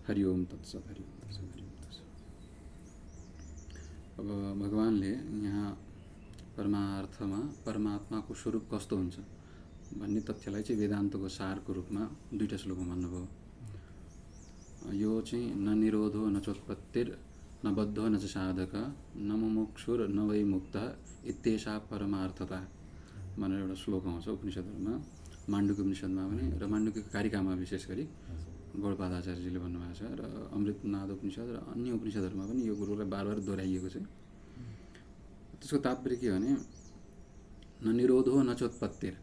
हरि ओम तत्सत, हरि ओम तत्सत, हरि ओम तत्सत। अब भगवानले यहाँ परमार्थमा परमात्माको स्वरूप कस्तो हुन्छ भन्ने तथ्यलाई चाहिँ वेदान्तको सारको रूपमा दुईटा श्लोकमा भन्नुभयो। यो चाहिँ न निरोधो न चोत्पत्तिर न बद्धो न च साधक न मुमुक्षुर न वै मुक्तः इत्येषा परमार्थता भनेर एउटा श्लोक आउँछ उपनिषदहरूमा, माण्डुक्य उपनिषदमा पनि र माण्डुक्य कारिकामा विशेष गरी गौडपादाचार्यजीले भन्नुभएको छ र अमृतनाद उपनिषद र अन्य उपनिषदहरूमा पनि यो कुरोलाई बार बार दोहोऱ्याइएको छ। त्यसको तात्पर्य के भने न निरोधो न चोत्पत्तिर,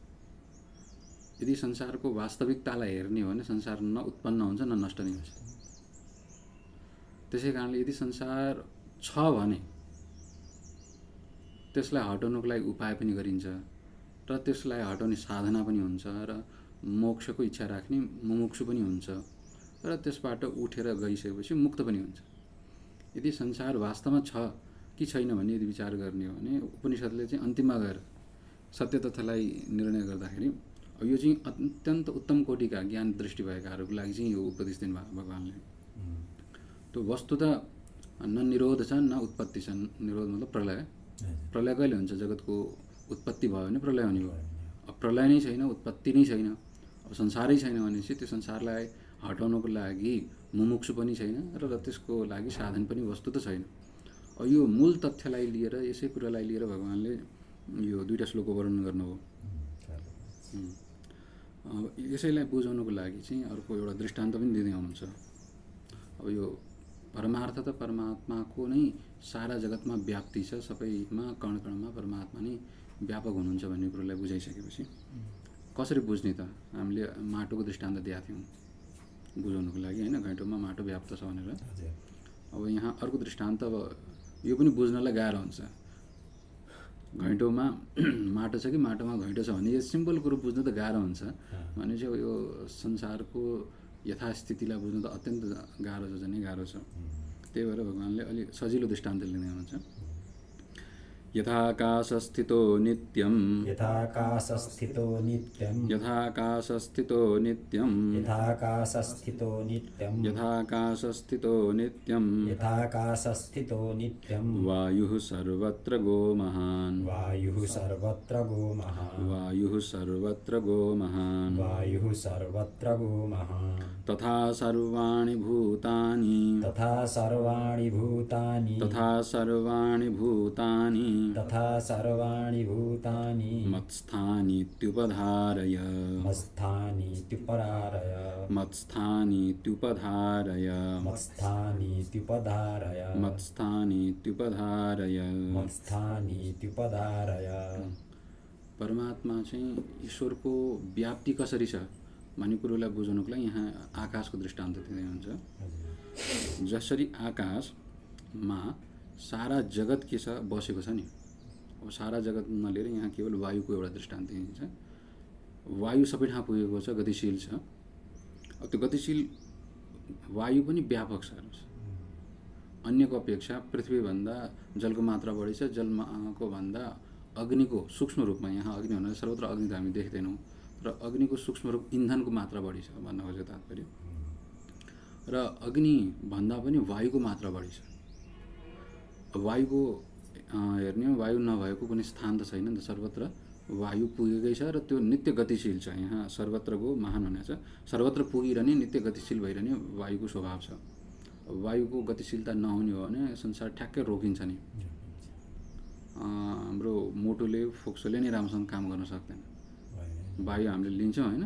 यदि संसारको वास्तविकतालाई हेर्ने हो भने संसार न उत्पन्न हुन्छ न नष्ट नै हुन्छ। त्यसै कारणले यदि संसार छ भने त्यसलाई हटाउनको लागि उपाय पनि गरिन्छ र त्यसलाई हटाउने साधना पनि हुन्छ र मोक्षको इच्छा राख्ने मुमुक्षु पनि हुन्छ र त्यसबाट उठेर गइसकेपछि मुक्त पनि हुन्छ। यदि संसार वास्तवमा छ कि छैन भन्ने यदि विचार गर्ने हो भने उपनिषदले चाहिँ अन्तिममा गएर सत्य तथ्यलाई निर्णय गर्दाखेरि यो चाहिँ अत्यन्त उत्तम कोटिका ज्ञान दृष्टि भएकाहरूको लागि चाहिँ यो उपदेश दिनुभयो भगवानले। त्यो वस्तुत न निरोध छ न उत्पत्ति छ। निरोध मतलब प्रलय। प्रलय कहिले हुन्छ? जगतको उत्पत्ति भयो भने प्रलय हुने भयो। अब प्रलय नै छैन, उत्पत्ति नै छैन, अब संसारै छैन भनेपछि त्यो संसारलाई हटाउनको लागि मुमुक्षु पनि छैन र त्यसको लागि साधन पनि वस्तु त छैन। अब यो मूल तथ्यलाई लिएर, यसै कुरालाई लिएर भगवानले यो दुईटा श्लोकको वर्णन गर्नुभयो। यसैलाई बुझाउनको लागि चाहिँ अर्को एउटा दृष्टान्त पनि दिँदै हुनुहुन्छ। अब यो परमार्थ त परमात्माको नै सारा जगतमा व्याप्ति छ, सबैमा कणकणमा परमात्मा नै व्यापक हुनुहुन्छ भन्ने कुरोलाई बुझाइसकेपछि कसरी बुझ्ने त? हामीले माटोको दृष्टान्त दिएका थियौँ बुझाउनुको लागि, होइन? घैँटोमा माटो व्याप्त छ भनेर। अब यहाँ अर्को दृष्टान्त, अब यो पनि बुझ्नलाई गाह्रो हुन्छ। घैँटोमा माटो छ कि माटोमा घैँटो छ भने यो सिम्पल कुरो बुझ्नु त गाह्रो हुन्छ भनेपछि अब यो संसारको यथास्थितिलाई बुझ्नु त अत्यन्त गाह्रो छ, झनै गाह्रो छ। त्यही भएर भगवानले अलि सजिलो दृष्टान्त लिँदै हुनुहुन्छ। यथाकाशस्थितो नित्यं, यथाकाशस्थितो नित्यं, यथाकाशस्थितो नित्यं, यथाकाशस्थितो नित्यं, यथाकाशस्थितो नित्यं, यथाकाशस्थितो नित्यं, वायुः सर्वत्र गो महान्, वायुः सर्वत्र गो महान्, वायुः सर्वत्र गो महान्, वायुः सर्वत्र गो महान्, तथा सर्वाणि भूतानि, तथा सर्वाणि भूतानि, तथा सर्वाणि भूतानि, तथा सर्वाणि भूतानि मत्स्थानीत्युपधारय, मत्स्थानीत्युपधारय, मत्स्थानीत्युपधारय, मत्स्थानीत्युपधारय, मत्स्थानीत्युपधारय, मत्स्थानीत्युपधारय। परमात्मा चाहिँ ईश्वरको व्याप्ति कसरी छ भन्ने कुरोलाई बुझाउनुको लागि यहाँ आकाशको दृष्टान्त दिँदै हुन्छ। जसरी आकाशमा सारा जगत के छ बसेको छ नि, अब सारा जगत नलिएर यहाँ केवल वायुको एउटा दृष्टान्त दिइन्छ। वायु सबै ठाउँ पुगेको छ, गतिशील छ। अब त्यो गतिशील वायु पनि व्यापक छ। अन्यको अपेक्षा पृथ्वीभन्दा जलको मात्रा बढी छ, जलको भन्दा अग्निको सूक्ष्म रूपमा, यहाँ अग्नि भनेर सर्वत्र अग्नि त हामी देख्दैनौँ, र अग्निको सूक्ष्म रूप इन्धनको मात्रा बढी छ भन्न खोजेको तात्पर्य। र अग्नि भन्दा पनि वायुको मात्रा बढी छ। वायुको हेर्ने हो, वायु नभएको कुनै स्थान त छैन नि त, सर्वत्र वायु पुगेकै छ र त्यो नित्य गतिशील छ। यहाँ सर्वत्र गो महान भनेको छ, सर्वत्र पुगिरहने नित्य गतिशील भइरहने वायुको स्वभाव छ। वायुको गतिशीलता नहुने हो भने संसार ठ्याक्कै रोकिन्छ नि। हाम्रो मोटोले फोक्सोले नै राम्रोसँग काम गर्न सक्दैन। वायु हामीले लिन्छौँ, होइन?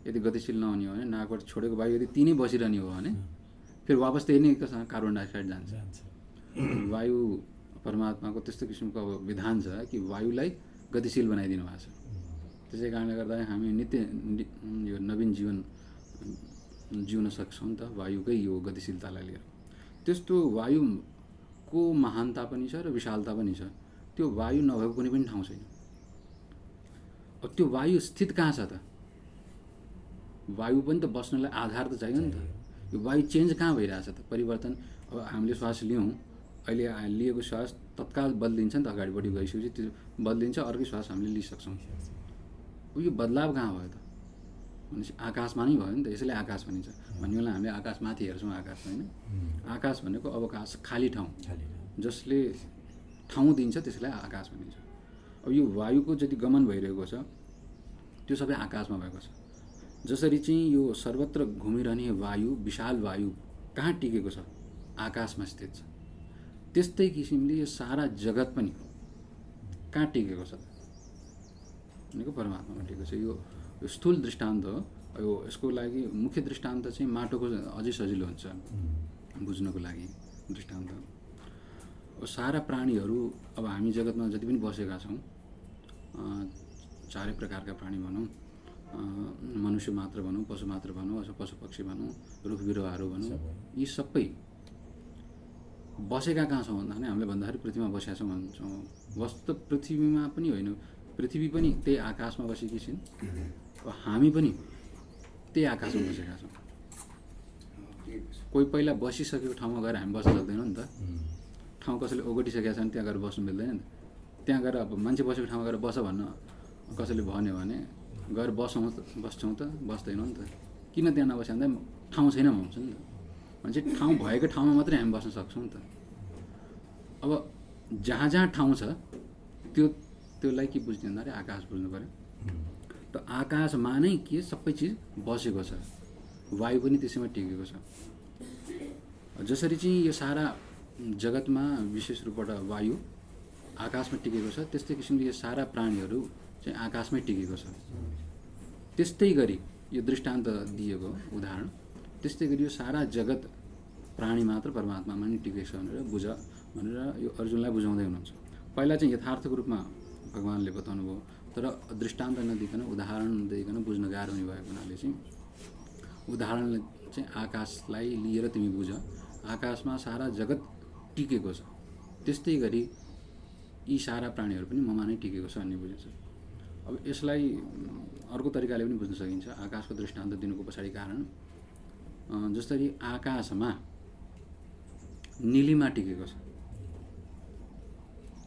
यदि गतिशील नहुने हो भने नाकबाट छोडेको वायु यदि तिनै बसिरहने हो भने फेरि वापस त्यही नै कार्बन डाइअक्साइड जान्छ। वायु परमात्माको त्यस्तो किसिमको अब विधान छ कि वायुलाई गतिशील बनाइदिनु भएको छ। त्यसै कारणले गर्दा हामी नित्य यो नवीन जीवन जिउन सक्छौँ नि त वायुकै यो गतिशीलतालाई लिएर। त्यस्तो वायुको महानता पनि छ र विशालता पनि छ। त्यो वायु नभएको कुनै पनि ठाउँ छैन। अब त्यो वायु स्थित कहाँ छ त? वायु पनि त बस्नलाई आधार त चाहियो नि त। यो वायु चेन्ज कहाँ भइरहेछ त? परिवर्तन। अब हामीले श्वास लियौँ, अहिले लिएको श्वास तत्काल बदलिन्छ नि त, अगाडिपट्टि गइसकेपछि त्यो बदलिन्छ, अर्कै श्वास हामीले लिइसक्छौँ। अब यो बदलाव कहाँ भयो त? भनेपछि आकाशमा नै भयो नि त, यसैले आकाश भनिन्छ। भन्ने बेला हामीले आकाश माथि हेर्छौँ आकाश होइन, आकाश भनेको अवकाश खाली ठाउँ जसले ठाउँ दिन्छ त्यसलाई आकाश भनिन्छ। अब यो वायुको जति गमन भइरहेको छ त्यो सबै आकाशमा भएको छ। जसरी चाहिँ यो सर्वत्र घुमिरहने वायु, विशाल वायु कहाँ टिकेको छ? आकाशमा स्थित छ। त्यस्तै किसिमले यो सारा जगत पनि कहाँ टिकेको छ भनेको परमात्मामा टिकेको छ। यो स्थूल दृष्टान्त हो। यो यसको लागि मुख्य दृष्टान्त चाहिँ माटोको अझै सजिलो हुन्छ बुझ्नको लागि दृष्टान्त। सारा प्राणीहरू, अब हामी जगतमा जति पनि बसेका छौँ, चारै प्रकारका प्राणी भनौँ, मनुष्य मात्र भनौँ, पशु मात्र भनौँ, अथवा पशु पक्षी भनौँ, रुख बिरुवाहरू भनौँ, यी सबै बसेका कहाँ छौँ भन्दा हामीले भन्दाखेरि पृथ्वीमा बसेका छौँ भन्छौँ। वस्तु पृथ्वीमा पनि होइन, पृथ्वी पनि त्यही आकाशमा बसेकी छिन्, हामी पनि त्यही आकाशमा बसेका छौँ। कोही पहिला बसिसकेको ठाउँमा गएर हामी बस्न सक्दैनौँ नि त। ठाउँ कसैले ओगटिसकेका छन् त्यहाँ गएर बस्नु मिल्दैन नि त। त्यहाँ गएर अब मान्छे बसेको ठाउँमा गएर बस भन्न कसैले भन्यो भने गएर बस्छौँ त, बस्दैनौँ नि त। किन त्यहाँ नबस्यो भन्दा ठाउँ छैन भन्छ नि त। भनेपछि ठाउँ भएको ठाउँमा मात्रै हामी बस्न सक्छौँ नि त। अब जहाँ जहाँ ठाउँ छ त्यसलाई के बुझ्ने भन्दाखेरि आकाश बुझ्नु पऱ्यो। त आकाशमा नै के सबै चिज बसेको छ, वायु पनि त्यसैमा टिकेको छ। जसरी चाहिँ यो सारा जगतमा विशेष रूपबाट वायु आकाशमा टिकेको छ, त्यस्तै किसिमले यो सारा प्राणीहरू चाहिँ आकाशमै टिकेको छ। त्यस्तै गरी यो दृष्टान्त दिएको उदाहरण, त्यस्तै गरी यो सारा जगत प्राणी मात्र परमात्मामा नै टिकेको छ भनेर बुझ भनेर यो अर्जुनलाई बुझाउँदै हुनुहुन्छ। पहिला चाहिँ यथार्थको रूपमा भगवान्ले बताउनु भयो, तर दृष्टान्त नदिकन उदाहरण नदिकन बुझ्न गाह्रो हुने भएको हुनाले चाहिँ उदाहरणले चाहिँ आकाशलाई लिएर तिमी बुझ, आकाशमा सारा जगत टिकेको छ, त्यस्तै गरी यी सारा प्राणीहरू पनि ममा नै टिकेको छ भन्ने बुझिन्छ। अब यसलाई अर्को तरिकाले पनि बुझ्न सकिन्छ। आकाशको दृष्टान्त दिनुको पछाडि कारण जसरी आकाशमा निलिमा टिकेको छ,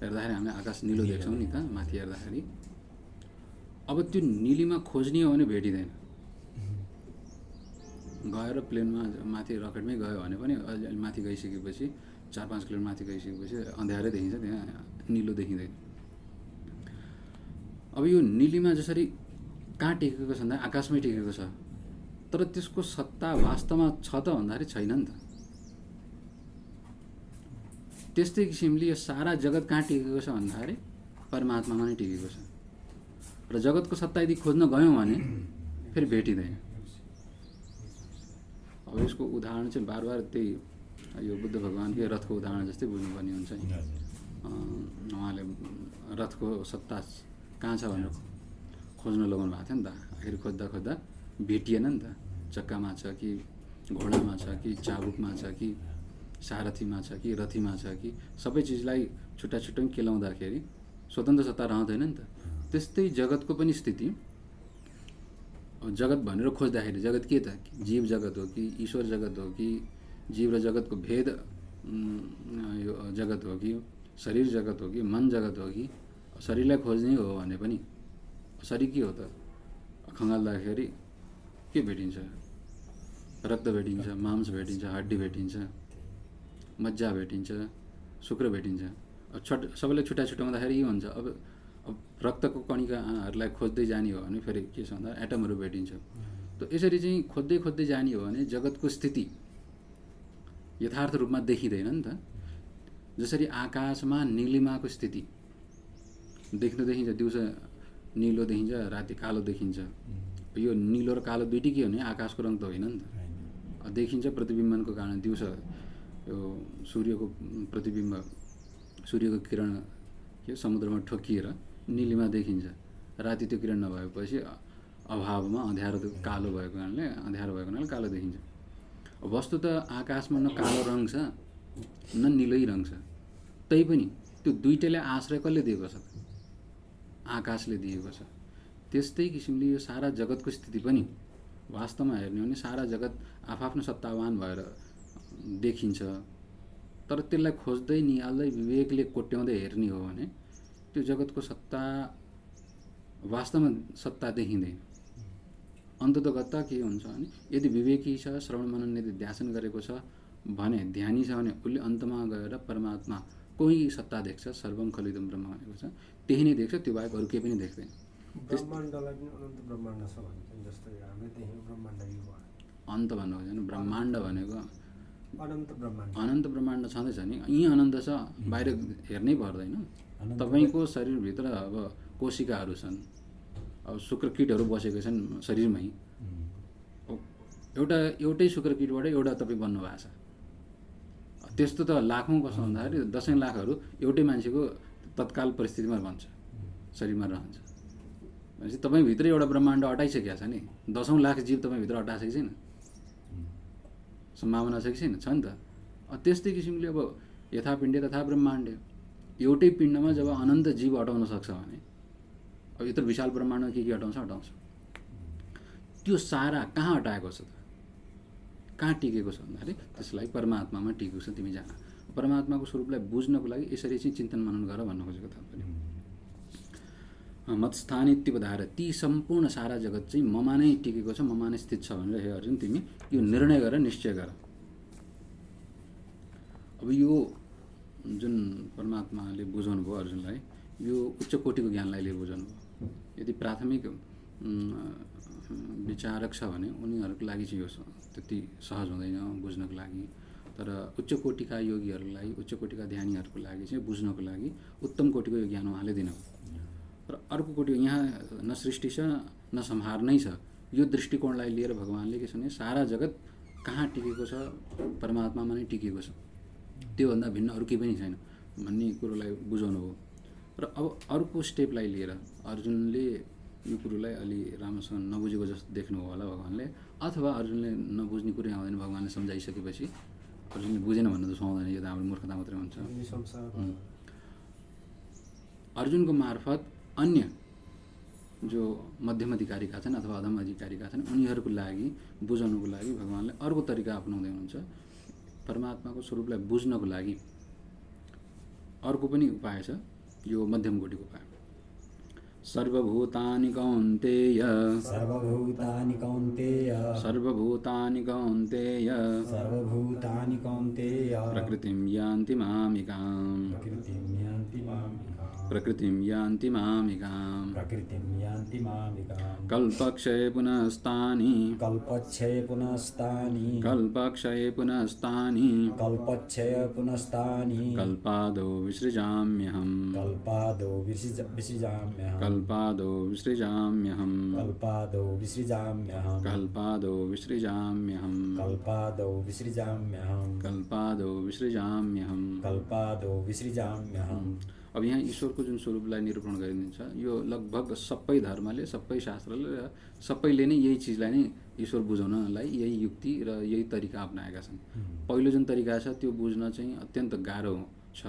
हेर्दाखेरि हामीले आकाश निलो देख्छौँ नि त माथि हेर्दाखेरि। अब त्यो निलिमा खोज्ने हो भने भेटिँदैन। गएर प्लेनमा माथि रकेटमै गयो भने पनि माथि गइसकेपछि 4-5 किलोमिटर माथि गइसकेपछि अँध्यारै देखिन्छ, त्यहाँ निलो देखिँदैन। अब यो निलिमा जसरी कहाँ टिकेको छ भन्दा आकाशमै टिकेको छ, तर त्यसको सत्ता वास्तवमा छ त भन्दाखेरि छैन नि त। त्यस्तै किसिमले यो सारा जगत कहाँ टिकेको छ भन्दाखेरि परमात्मामा नै टिकेको छ। र जगतको सत्ता यदि खोज्न गयौँ भने फेरि भेटिँदैन। अब यसको उदाहरण चाहिँ बार बार त्यही यो बुद्ध भगवान्कै रथको उदाहरण जस्तै बुझ्नुपर्ने हुन्छ नि। उहाँले रथको सत्ता कहाँ छ भनेर खोज्न लगाउनु भएको थियो नि त। आखिर खोज्दा खोज्दा भेटिएन नि त। चक्कामा छ कि घोडामा छ कि चाबुकमा छ कि सारथीमा छ कि रथीमा छ कि सबै चिजलाई छुट्टा छुट्टै केलाउँदाखेरि स्वतन्त्र सत्ता रहँदैन नि त। त्यस्तै जगतको पनि स्थिति, जगत भनेर खोज्दाखेरि जगत के त? जीव जगत हो कि ईश्वर जगत हो कि जीव र जगतको भेद यो जगत हो कि शरीर जगत हो कि मन जगत हो कि? शरीरलाई खोज्ने हो भने पनि शरीर के हो त? खङ्गाल्दाखेरि के भेटिन्छ? रक्त भेटिन्छ, मांस भेटिन्छ, हड्डी भेटिन्छ, मज्जा भेटिन्छ, शुक्र भेटिन्छ। अब सबैलाई छुट्टा छुट्याउँदाखेरि के हुन्छ? अब रक्तको कणिकाहरूलाई खोज्दै जाने हो भने फेरि के छ भन्दा एटमहरू भेटिन्छ। त यसरी चाहिँ खोज्दै खोज्दै जाने हो भने जगतको स्थिति यथार्थ रूपमा देखिँदैन नि त। जसरी आकाशमा निलिमाको स्थिति देख्न देखिन्छ, दिउँसो निलो देखिन्छ, राति कालो देखिन्छ। यो निलो र कालो दुइटै के हो भने आकाशको रङ त होइन नि त। देखिन्छ प्रतिबिम्बनको कारण, दिउँसो यो सूर्यको प्रतिबिम्ब, सूर्यको किरण के समुद्रमा ठोकिएर निलिमा देखिन्छ। राति त्यो किरण नभएपछि अभावमा अँध्यारो कालो भएको कारणले कालो देखिन्छ। वस्तु त आकाशमा न कालो रङ छ न निलै रङ छ, तैपनि त्यो दुइटैलाई आश्रय कसले दिएको छ? आकाशले दिएको छ। त्यस्तै किसिमले यो सारा जगतको स्थिति पनि वास्तवमा हेर्ने हो भने सारा जगत आफआफ्नो सत्तावान भएर देखिन्छ, तर त्यसलाई खोज्दै निहाल्दै विवेकले कोट्याउँदै हेर्ने हो भने त्यो जगतको सत्ता वास्तवमा सत्ता देखिँदैन। अन्ततगत के हुन्छ भने यदि विवेकी छ, श्रवण मनन यदि ध्यान गरेको छ भने, ध्यानी छ भने उसले अन्तमा गएर परमात्मा कोही सत्ता देख्छ, सर्वम खलिदम ब्रह्म भनेको छ, त्यही नै देख्छ, त्यो बाहेक अरू केही पनि देख्दैन। ब्रह्माण्डलाई पनि अनन्त ब्रह्माण्ड छ भन्छ, जस्तै हामीले देख्यौँ ब्रह्माण्ड यो भयो। अन्त भन्नु होइन, ब्रह्माण्ड भनेको अनन्त ब्रह्माण्ड। अनन्त ब्रह्माण्ड छँदैछ नि, यहीँ अनन्त छ, बाहिर हेर्नै पर्दैन। तपाईँको शरीरभित्र अब कोशिकाहरू छन्, अब शुक्रकीटहरू बसेको छन् शरीरमै, एउटै शुक्रकीटबाट एउटा तपाईँ बन्नु भएको छ। त्यस्तो त लाखौँ कस्तो भन्दाखेरि 10 लाखहरू एउटै मान्छेको तत्काल परिस्थितिमा बन्छ, शरीरमा रहन्छ भनेपछि तपाईँभित्र एउटा ब्रह्माण्ड अटाइसकेको छ नि। 10औँ लाख जीव तपाईँभित्र अटाएको छैन, सम्भावना छ कि छैन? छ नि त। त्यस्तै किसिमले अब यथा पिण्ड तथा ब्रह्माण्ड, एउटै पिण्डमा जब अनन्त जीव अटाउन सक्छ भने अब यत्रो विशाल ब्रह्माण्डमा के अटाउँछ? त्यो सारा कहाँ अटाएको छ त? कहाँ टिकेको छ भन्दाखेरि त्यसलाई परमात्मामा टिकेको छ। तिमी जान परमात्माको स्वरूपलाई बुझ्नको लागि यसरी चाहिँ चिन्तन मनन गर भन्न खोजेको तात्पर्य। मत्स्थानित्युपधार, ती सम्पूर्ण सारा जगत चाहिँ ममा नै टिकेको छ, ममा नै स्थित छ भनेर हे अर्जुन तिमी यो निर्णय गर, निश्चय गर। अब यो जुन परमात्माले बुझाउनु भयो अर्जुनलाई, यो उच्च कोटिको ज्ञानलाई लिएर बुझाउनु भयो। यदि प्राथमिक विचारक छ भने उनीहरूको लागि चाहिँ यो त्यति सहज हुँदैन बुझ्नको लागि। तर उच्च कोटिका योगीहरूलाई, उच्च कोटिका ध्यानीहरूको लागि चाहिँ बुझ्नको लागि उत्तम कोटिको यो ज्ञान उहाँले दिनुभयो। र अर्को कोटि यहाँ न सृष्टि छ न संहार नै छ, यो दृष्टिकोणलाई लिएर भगवान्ले के छ भने सारा जगत कहाँ टिकेको छ? परमात्मामा नै टिकेको छ, त्योभन्दा भिन्न अरू केही पनि छैन भन्ने कुरोलाई बुझाउनु हो। र अब अर्को स्टेपलाई लिएर अर्जुनले यो कुरोलाई अलि राम्रोसँग नबुझेको जस्तो देख्नु हो होला भगवान्ले, अथवा अर्जुनले नबुझ्ने कुरै आउँदैन, भगवान्ले सम्झाइसकेपछि अर्जुनले बुझेन भन्नु त सुहाउँदैन, यो त हाम्रो मूर्खता मात्रै हुन्छ। अर्जुनको मार्फत अन्य जो मध्यम अधिकारीका छन् अथवा अधम अधिकारीका छन् उनीहरूको लागि बुझाउनुको लागि भगवान्ले अर्को तरिका अपनाउँदै हुनुहुन्छ। परमात्माको स्वरूपलाई बुझ्नको लागि अर्को पनि उपाय छ, यो मध्यम कोटिको उपाय। सर्वभूतानि कौन्तेय, सर्वभूतानि कौन्तेय, सर्वभूतानि कौन्तेय, सर्वभूतानि कौन्तेय, प्रकृतिं यान्ति मामिकाम्, प्रकृतिं यान्ति मामिकाम्, प्रकृतिं यान्ति मामिकाम्, प्रकृतिं यान्ति मामिकाम्, कल्पक्षये पुनस्तानि, कल्पक्षये पुनस्तानि, कल्पक्षये पुनस्तानि, कल्पक्षय पुनस्तानि, कल्पादो विसृजाम्यहम्, कल्पादो विसृजाम्यहम्, कल्पादो विसृजाम्यहम्, कल्पादो विसृजाम्यहम्, कल्पादो विसृजाम्यहम्, कल्पादो विसृजाम्यहम्, कल्पादो विसृजाम्यहम्, कल्पादो विसृजाम्यहम्। अब यहाँ ईश्वरको जुन स्वरूपलाई निरूपण गरिदिन्छ, यो लगभग सबै धर्मले, सबै शास्त्रले र सबैले नै यही चिजलाई नै ईश्वर बुझाउनलाई यही युक्ति र यही तरिका अपनाएका छन्। पहिलो जुन तरिका छ त्यो बुझ्न चाहिँ अत्यन्त गाह्रो छ।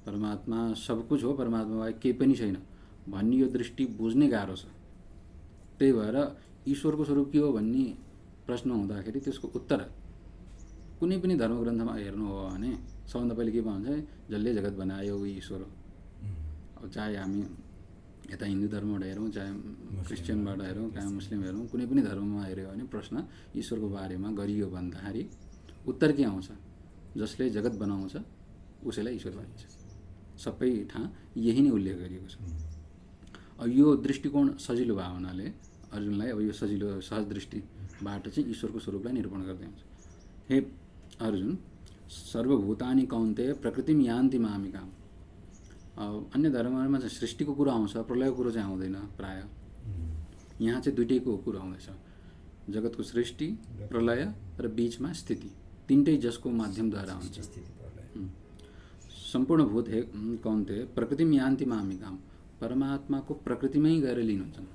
परमात्मा सब कुछ हो, परमात्मा बाहेक केही पनि छैन भन्ने यो दृष्टि बुझ्नै गाह्रो छ। त्यही भएर ईश्वरको स्वरूप के हो भन्ने प्रश्न हुँदाखेरि त्यसको उत्तर कुनै पनि धर्मग्रन्थमा हेर्नु हो भने सबभन्दा पहिले के भन्छ, जसले जगत बनायो उही ईश्वर हो। अब चाहे हामी यता हिन्दू धर्मबाट हेरौँ, चाहे क्रिस्चियनबाट हेरौँ, चाहे मुस्लिम हेरौँ, कुनै पनि धर्ममा हेऱ्यो भने प्रश्न ईश्वरको बारेमा गरियो भन्दाखेरि उत्तर के आउँछ? जसले जगत बनाउँछ उसैलाई ईश्वर भनिन्छ। सबै ठाउँ यही नै उल्लेख गरिएको छ। अब यो दृष्टिकोण सजिलो भयो हुनाले अर्जुनलाई अब यो सजिलो सहज दृष्टिबाट चाहिँ ईश्वरको स्वरूपलाई निरूपण गर्दै हुन्छ। हे अर्जुन, सर्वभूतानि कौन्तेय प्रकृतिं यान्ति मामिकाम्। अन्य धर्महरूमा चाहिँ सृष्टिको कुरो आउँछ, प्रलयको कुरो चाहिँ आउँदैन प्राय। यहाँ चाहिँ दुइटैको कुरो आउँदैछ, जगतको सृष्टि, प्रलय र बीचमा स्थिति, तिनटै जसको माध्यमद्वारा हुन्छ। सम्पूर्ण भूत हे कौन्तेय प्रकृतिं यान्ति मामिकाम्, परमात्माको प्रकृतिमै गएर लिनुहुन्छन्।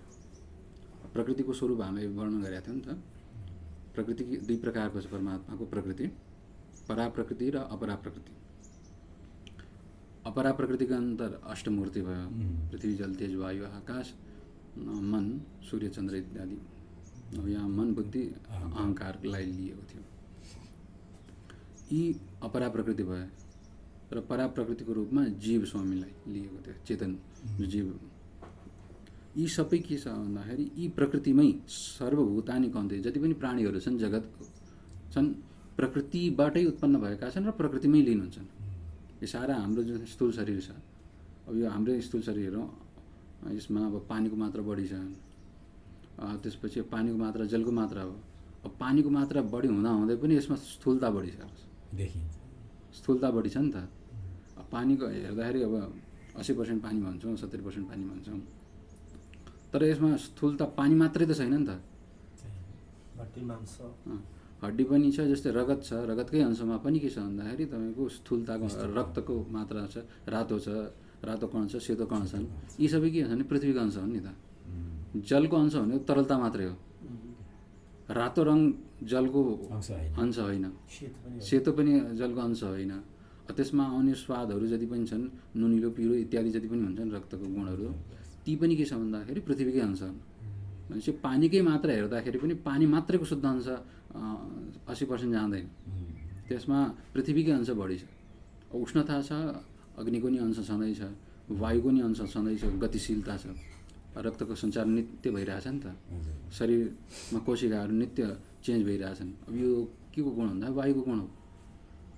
प्रकृतिको स्वरूप हामीले वर्णन गरेका थियौँ नि त। प्रकृति दुई प्रकारको छ परमात्माको प्रकृति, पराप्रकृति र अपराप्रकृति। अपराप्रकृतिको अन्तर अष्टमूर्ति भयो, पृथ्वी जल तेज वायु आकाश मन सूर्य चन्द्र इत्यादि। अब यहाँ मन बुद्धि अहङ्कारलाई लिएको थियो। यी अपराप्रकृति भयो र पराप्रकृतिको रूपमा जीव स्वामीलाई लिएको थियो, चेतन जीव। यी सबै के छ भन्दाखेरि यी प्रकृतिमै सर्वभूतानि कन्ते जति पनि प्राणीहरू छन् जगत छन् प्रकृतिबाटै उत्पन्न भएका छन् र प्रकृतिमै लीन हुन्छन्। यो सारा हाम्रो जुन स्थूल शरीर छ, अब यो हाम्रो स्थूल शरीर हो, यसमा अब पानीको मात्रा बढी छ, त्यसपछि पानीको मात्रा जलको मात्रा हो। अब पानीको मात्रा बढी हुँदै पनि यसमा स्थूलता बढी छ, देखिन्छ स्थूलता बढी छ नि त। अब पानीको हेर्दाखेरि अब 80% पानी भन्छौँ, 70% पानी भन्छौँ, तर यसमा स्थूलता पानी मात्रै त छैन नि त, हड्डी मांस हड्डी पनि छ, जस्तै रगत छ, रगतकै अंशमा पनि के छ भन्दाखेरि तपाईँको स्थूलताको रक्तको मात्रा छ, रातो कण छ, सेतो कण छन्। यी सबै के छ भने पृथ्वीको अंश हो नि त। जलको अंश भनेको तरलता मात्रै हो, रातो रङ जलको अंश होइन, सेतो पनि जलको अंश होइन। त्यसमा आउने स्वादहरू जति पनि छन्, नुनिलो पिरो इत्यादि जति पनि हुन्छन् रक्तको गुणहरू, ती पनि के छ भन्दाखेरि पृथ्वीकै अंश हुन्। भनेपछि पानीकै मात्रा हेर्दाखेरि पनि पानी मात्रैको शुद्ध अंश 80% जाँदैन, त्यसमा पृथ्वीकै अंश बढी छ। उष्णता छ, अग्निको नि अंश छँदैछ, वायुको नि अंश छँदैछ, गतिशीलता छ, रक्तको सञ्चार नित्य भइरहेछ नि त, शरीरमा कोशिकाहरू नित्य चेन्ज भइरहेछन्। अब यो के को गुण भन्दा वायुको गुण हो।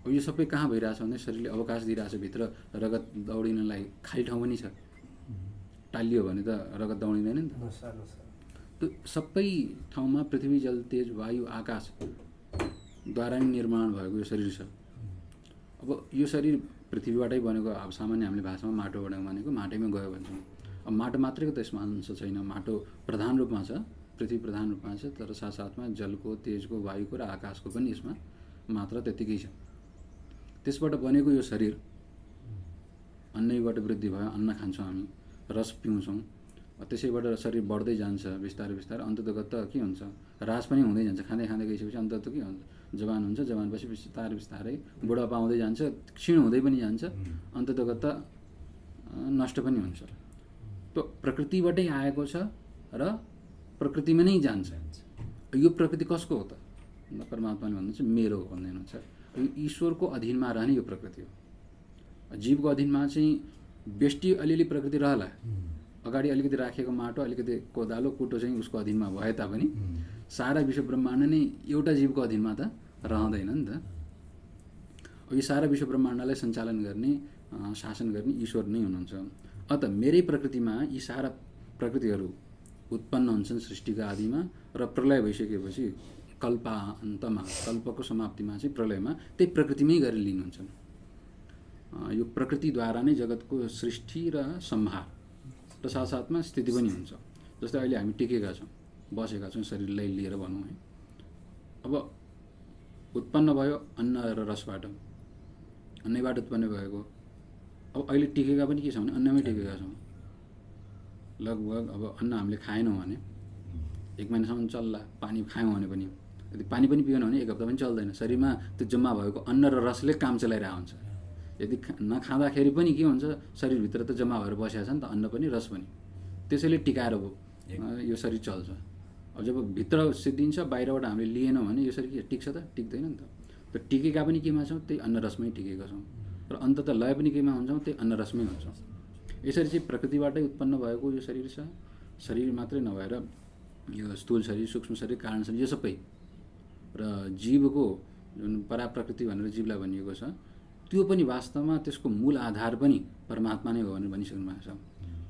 अब यो सबै कहाँ भइरहेछ भने शरीरले अवकाश दिइरहेछ, भित्र रगत दौडिनलाई खाली ठाउँ पनि छ, टालियो भने त रगत दौडिँदैन नि त। त्यो सबै ठाउँमा पृथ्वी, जल, तेज, वायु, आकाशद्वारा नै निर्माण भएको यो शरीर छ। अब यो शरीर पृथ्वीबाटै बनेको, अब सामान्य हामीले भाषामा माटोबाट बनेको, माटैमा गयो भन्छौँ। अब माटो मात्रैको त यसमा अंश छैन, माटो प्रधान रूपमा छ, पृथ्वी प्रधान रूपमा छ, तर साथसाथमा जलको, तेजको, वायुको र आकाशको पनि यसमा मात्रा त्यत्तिकै छ। त्यसबाट बनेको यो शरीर अन्नैबाट वृद्धि भयो, अन्न खान्छौँ हामी, रस पिउँछौँ, त्यसैबाट शरीर बढ्दै जान्छ बिस्तारै बिस्तारै, अन्ततगत के हुन्छ, ह्रास पनि हुँदै जान्छ, खाँदै खाँदै गइसकेपछि अन्तत के हुन्छ, जवान हुन्छ, जवानपछि बिस्तारै बिस्तारै बुढापा आउँदै जान्छ, क्षीण हुँदै पनि जान्छ, अन्ततगत नष्ट पनि हुन्छ। त्यो प्रकृतिबाटै आएको छ र प्रकृतिमा नै जान्छ। यो प्रकृति कसको हो त? परमात्माले भन्नुहुन्छ मेरो हो भन्दै हुनुहुन्छ। यो ईश्वरको अधीनमा रहने यो प्रकृति हो। जीवको अधीनमा चाहिँ व्यष्टि अलिअलि प्रकृति रहला, अगाडि अलिकति राखेको माटो, अलिकति कोदालो कुटो चाहिँ उसको अधीनमा भए तापनि सारा विश्व ब्रह्माण्ड नै एउटा जीवको अधीनमा त रहँदैन नि त। यो सारा विश्व ब्रह्माण्डलाई सञ्चालन गर्ने, शासन गर्ने ईश्वर नै हुनुहुन्छ। अत मेरै प्रकृतिमा यी सारा प्रकृतिहरू उत्पन्न हुन्छन् सृष्टिका आदिमा, र प्रलय भइसकेपछि कल्पान्तमा, कल्पको समाप्तिमा चाहिँ प्रलयमा त्यही प्रकृतिमै गएर लिनुहुन्छन्। यो प्रकृतिद्वारा नै जगतको सृष्टि र संहार र साथसाथमा स्थिति पनि हुन्छ। जस्तै अहिले हामी टिकेका छौँ, बसेका छौँ, शरीरलाई लिएर भनौँ है। अब उत्पन्न भयो अन्न र रसबाट, अन्नैबाट उत्पन्न भएको। अब अहिले टिकेका पनि के छ भने अन्नमै टिकेका छौँ। लगभग अब अन्न हामीले खाएनौँ भने 1 महिनासम्म चल्ला, पानी खायौँ भने पनि, यदि पानी पनि पिएन भने 1 हप्ता पनि चल्दैन। शरीरमा त्यो जम्मा भएको अन्न र रसले काम चलाइरहेको हुन्छ। यदि नखाँदाखेरि पनि के हुन्छ, शरीरभित्र त जम्मा भएर बसेको छ नि त, अन्न पनि रस पनि, त्यसैले टिकाएर यो शरीर चल्छ। अब जब भित्र सिद्धिन्छ, बाहिरबाट हामीले लिएनौँ भने यो शरीर के टिक्छ त? टिक्दैन नि त। त्यो टिकेका पनि केमा छौँ? त्यही अन्न रसमै टिकेका छौँ, र अन्ततः लय पनि केमा हुन्छौँ? त्यही अन्न रसमै हुन्छौँ। यसरी चाहिँ प्रकृतिबाटै उत्पन्न भएको यो शरीर छ। शरीर मात्रै नभएर यो स्थूल शरीर, सूक्ष्म शरीर, कारण शरीर, यो सबै र जीवको जुन पराप्रकृति भनेर जीवलाई भनिएको छ, त्यो पनि वास्तवमा त्यसको मूल आधार पनि परमात्मा नै हो भनेर भनिसक्नु भएको छ।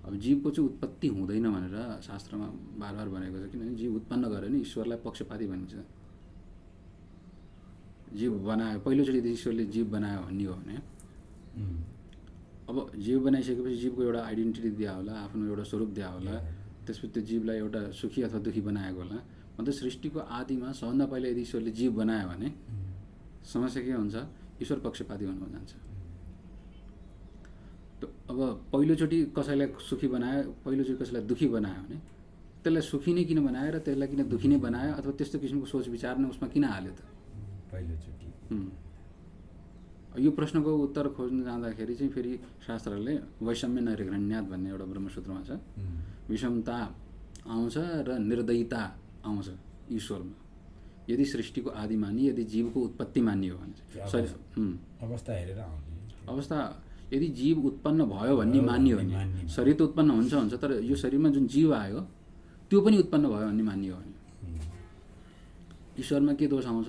अब जीवको चाहिँ उत्पत्ति हुँदैन भनेर शास्त्रमा बार बार भनेको छ, किनभने जीव उत्पन्न गरेर नै ईश्वरलाई पक्षपाती भनिन्छ। जीव बनायो, पहिलोचोटि ईश्वरले जीव बनायो भन्ने हो भने, अब जीव बनाइसकेपछि जीवको एउटा आइडेन्टिटी दिया होला, आफ्नो एउटा स्वरूप दिया होला, त्यसपछि त्यो जीवलाई एउटा सुखी अथवा दुखी बनाएको होला। अन्त सृष्टिको आदिमा सबभन्दा पहिला यदि ईश्वरले जीव बनायो भने समस्या के हुन्छ? ईश्वर पक्षपाती भन्नु जान्छ। अब पहिलोचोटि कसैलाई सुखी बनायो, पहिलोचोटि कसैलाई दुखी बनायो भने त्यसलाई सुखी नै किन बनायो र त्यसलाई किन दुखी नै बनायो, अथवा त्यस्तो किसिमको सोच विचार नै उसमा किन हाल्यो त पहिलोचोटि? यो प्रश्नको उत्तर खोज्न जाँदाखेरि चाहिँ फेरि शास्त्रहरूले वैषम्य नैर्घृण्यात् भन्ने एउटा ब्रह्मसूत्रमा छ। विषमता आउँछ र निर्दयता आउँछ ईश्वरमा, यदि सृष्टिको आदि मानिए, यदि जीवको उत्पत्ति मानियो भने अवस्था हेरेर आउने अवस्था यदि जीव उत्पन्न भयो भन्ने मानियो भने शरीर त उत्पन्न हुन्छ तर यो शरीरमा जुन जीव आयो त्यो पनि उत्पन्न भयो भन्ने मानियो भने ईश्वरमा के दोष आउँछ?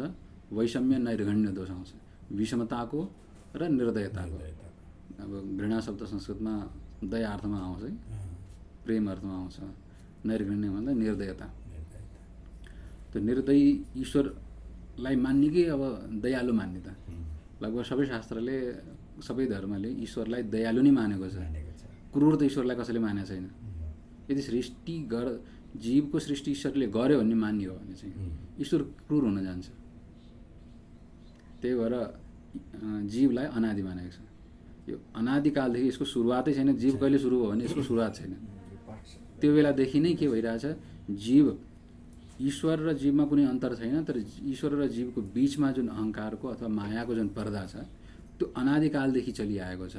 वैषम्य नैर्घण्य दोष आउँछ, विषमताको र निर्दयताको। अब घृणा शब्द संस्कृतमा दया अर्थमा आउँछ है, प्रेम अर्थमा आउँछ। नैर्घण्य भन्दा निर्दयता। त्यो निर्दयी ईश्वरलाई मान्ने कि अब दयालु मान्ने त? लगभग सबै शास्त्रले सबै धर्मले ईश्वरलाई दयालु नै मानेको छ। क्रूर त ईश्वरलाई कसैले मानेको छैन। यदि सृष्टि जीवको सृष्टि ईश्वरले गर्यो भन्ने मानियो भने चाहिँ ईश्वर क्रूर हुन जान्छ। त्यही भएर जीवलाई अनादि मानेको छ। यो अनादिकालदेखि यसको सुरुवातै छैन। जीव कहिले सुरु भयो भने यसको सुरुवात छैन। त्यो बेलादेखि नै के भइरहेछ? जीव, ईश्वर र जीवमा कुनै अन्तर छैन, तर ईश्वर र जीवको बिचमा जुन अहङ्कारको अथवा मायाको जुन पर्दा छ त्यो अनादिकालदेखि चलिआएको छ।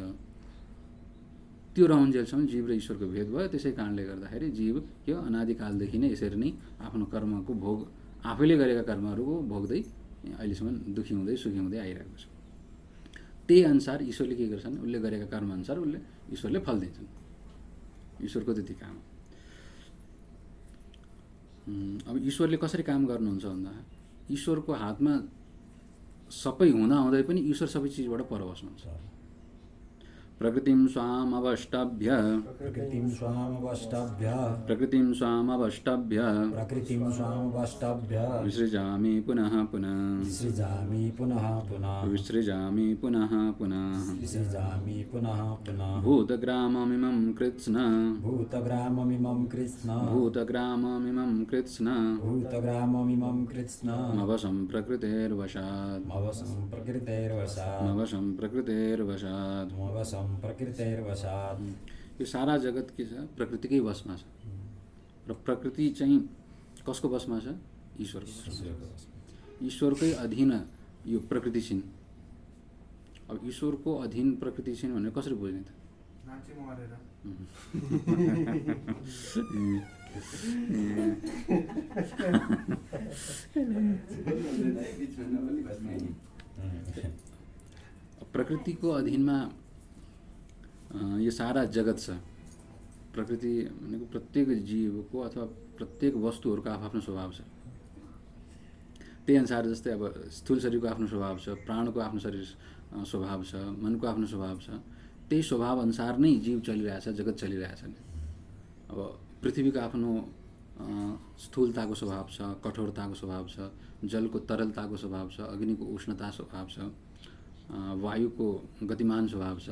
त्यो रहन्जेलसम्म जीव र ईश्वरको भेद भयो। त्यसै कारणले गर्दाखेरि जीव यो अनादिकालदेखि नै यसरी नै आफ्नो कर्मको भोग, आफैले गरेका कर्महरूको भोग्दै अहिलेसम्म दुखी हुँदै सुखी हुँदै आइरहेको छ। त्यही अनुसार ईश्वरले के गर्छन्? उसले गरेका कर्मअनुसार ईश्वरले फल दिन्छन्। ईश्वरको त्यति काम। अब ईश्वरले कसरी काम गर्नुहुन्छ भन्दा ईश्वरको हातमा सबै हुँदाहुँदै पनि ईश्वर सबै चिजबाट पर बस्नुहुन्छ। प्रकृतिं स्वामवष्टभ्य विसृजामि पुनः पुनः भूतग्राममिमं कृत्स्न मवसं प्रकृतेर्वशात् यो सारा जगत के छ? प्रकृतिकै वशमा छ। र प्रकृति चाहिँ कसको वशमा छ? ईश्वरको वशमा। ईश्वरकै अधीन यो प्रकृति छिन्। अब ईश्वरको अधीन प्रकृति छिन् भनेर कसरी बुझ्ने त? प्रकृतिको अधीनमा यो सारा जगत छ। प्रकृति भनेको प्रत्येक जीवको अथवा प्रत्येक वस्तुहरूको आफ्नो स्वभाव छ। त्यही अनुसार जस्तै अब स्थूल शरीरको आफ्नो स्वभाव छ, प्राणको आफ्नो शरीर स्वभाव छ, मनको आफ्नो स्वभाव छ। त्यही स्वभाव अनुसार नै जीव चलिरहेछ, जगत चलिरहेछ। अब पृथ्वीको आफ्नो स्थूलताको स्वभाव छ, कठोरताको स्वभाव छ, जलको तरलताको स्वभाव छ, अग्निको उष्णता स्वभाव छ, वायुको गतिमान स्वभाव छ,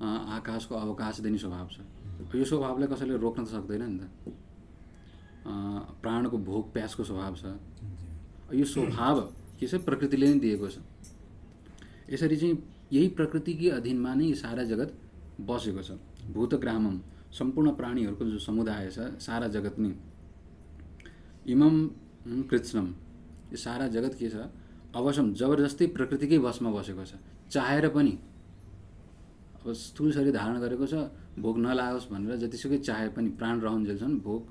आकाशको अवकाश दिने स्वभाव छ। यो स्वभावलाई कसैले रोक्न त सक्दैन नि त। प्राणको भोक प्यासको स्वभाव छ। यो स्वभाव के छ? प्रकृतिले नै दिएको छ। यसरी चाहिँ यही प्रकृतिकै अधीनमा नै सारा जगत बसेको छ। भूतग्रामम, सम्पूर्ण प्राणीहरूको जो समुदाय छ, सारा जगत नै। इमम कृत्स्नम, यो सारा जगत के छ? अवश्यम, जबरजस्ती प्रकृतिकै वशमा बसेको छ। चाहेर पनि अब स्थूल शरीर धारण गरेको छ, भोक नलागोस् भनेर जतिसुकै चाहे पनि प्राण रहन्जेलसम्म भोक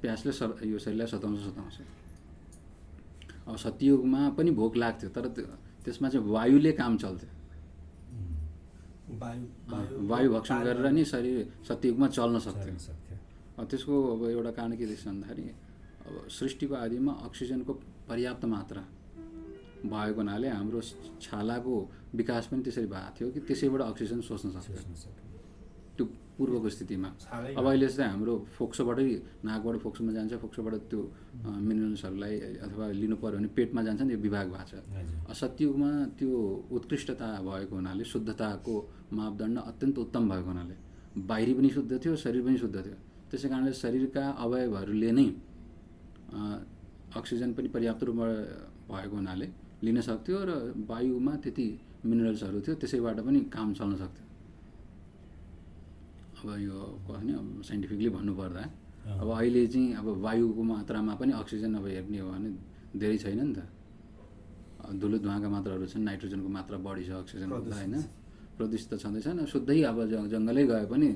प्यासले यो शरीरलाई सताउँछ। अब सत्ययुगमा पनि भोक लाग्थ्यो, तर त्यसमा चाहिँ वायुले काम चल्थ्यो। वायु भक्षण गरेर नि शरीर सत्ययुगमा चल्न सक्थ्यो। त्यसको अब एउटा कारण के देख्छ भन्दाखेरि अब सृष्टिको आदिमा अक्सिजनको पर्याप्त मात्रा भएको हुनाले हाम्रो छालाको विकास पनि त्यसरी भएको थियो कि त्यसैबाट अक्सिजन सोच्न सक्थ्यो त्यो पूर्वको स्थितिमा। अब अहिले चाहिँ हाम्रो फोक्सोबाटै, नाकबाट फोक्सोमा जान्छ, फोक्सोबाट त्यो मिनरल्सहरूलाई अथवा लिनु पऱ्यो भने पेटमा जान्छ नि, यो विभाग भएको छ। सत्ययुगमा त्यो उत्कृष्टता भएको हुनाले, शुद्धताको मापदण्ड अत्यन्त उत्तम भएको हुनाले बाहिरी पनि शुद्ध थियो, शरीर पनि शुद्ध थियो। त्यसै कारणले शरीरका अवयवहरूले नै अक्सिजन पनि पर्याप्त रूपमा भएको हुनाले लिन सक्थ्यो र वायुमा त्यति मिनरल्सहरू थियो, त्यसैबाट पनि काम चल्न सक्थ्यो। अब यो कसले अब साइन्टिफिकली भन्नुपर्दा अब अहिले चाहिँ अब वायुको मात्रामा पनि अक्सिजन अब हेर्ने हो भने धेरै छैन नि त। धुलो धुवाँका मात्राहरू छन्, नाइट्रोजनको मात्रा बढी छ अक्सिजनको त होइन, प्रदूषित त छँदैछन्। शुद्धै अब जङ्गलै गए पनि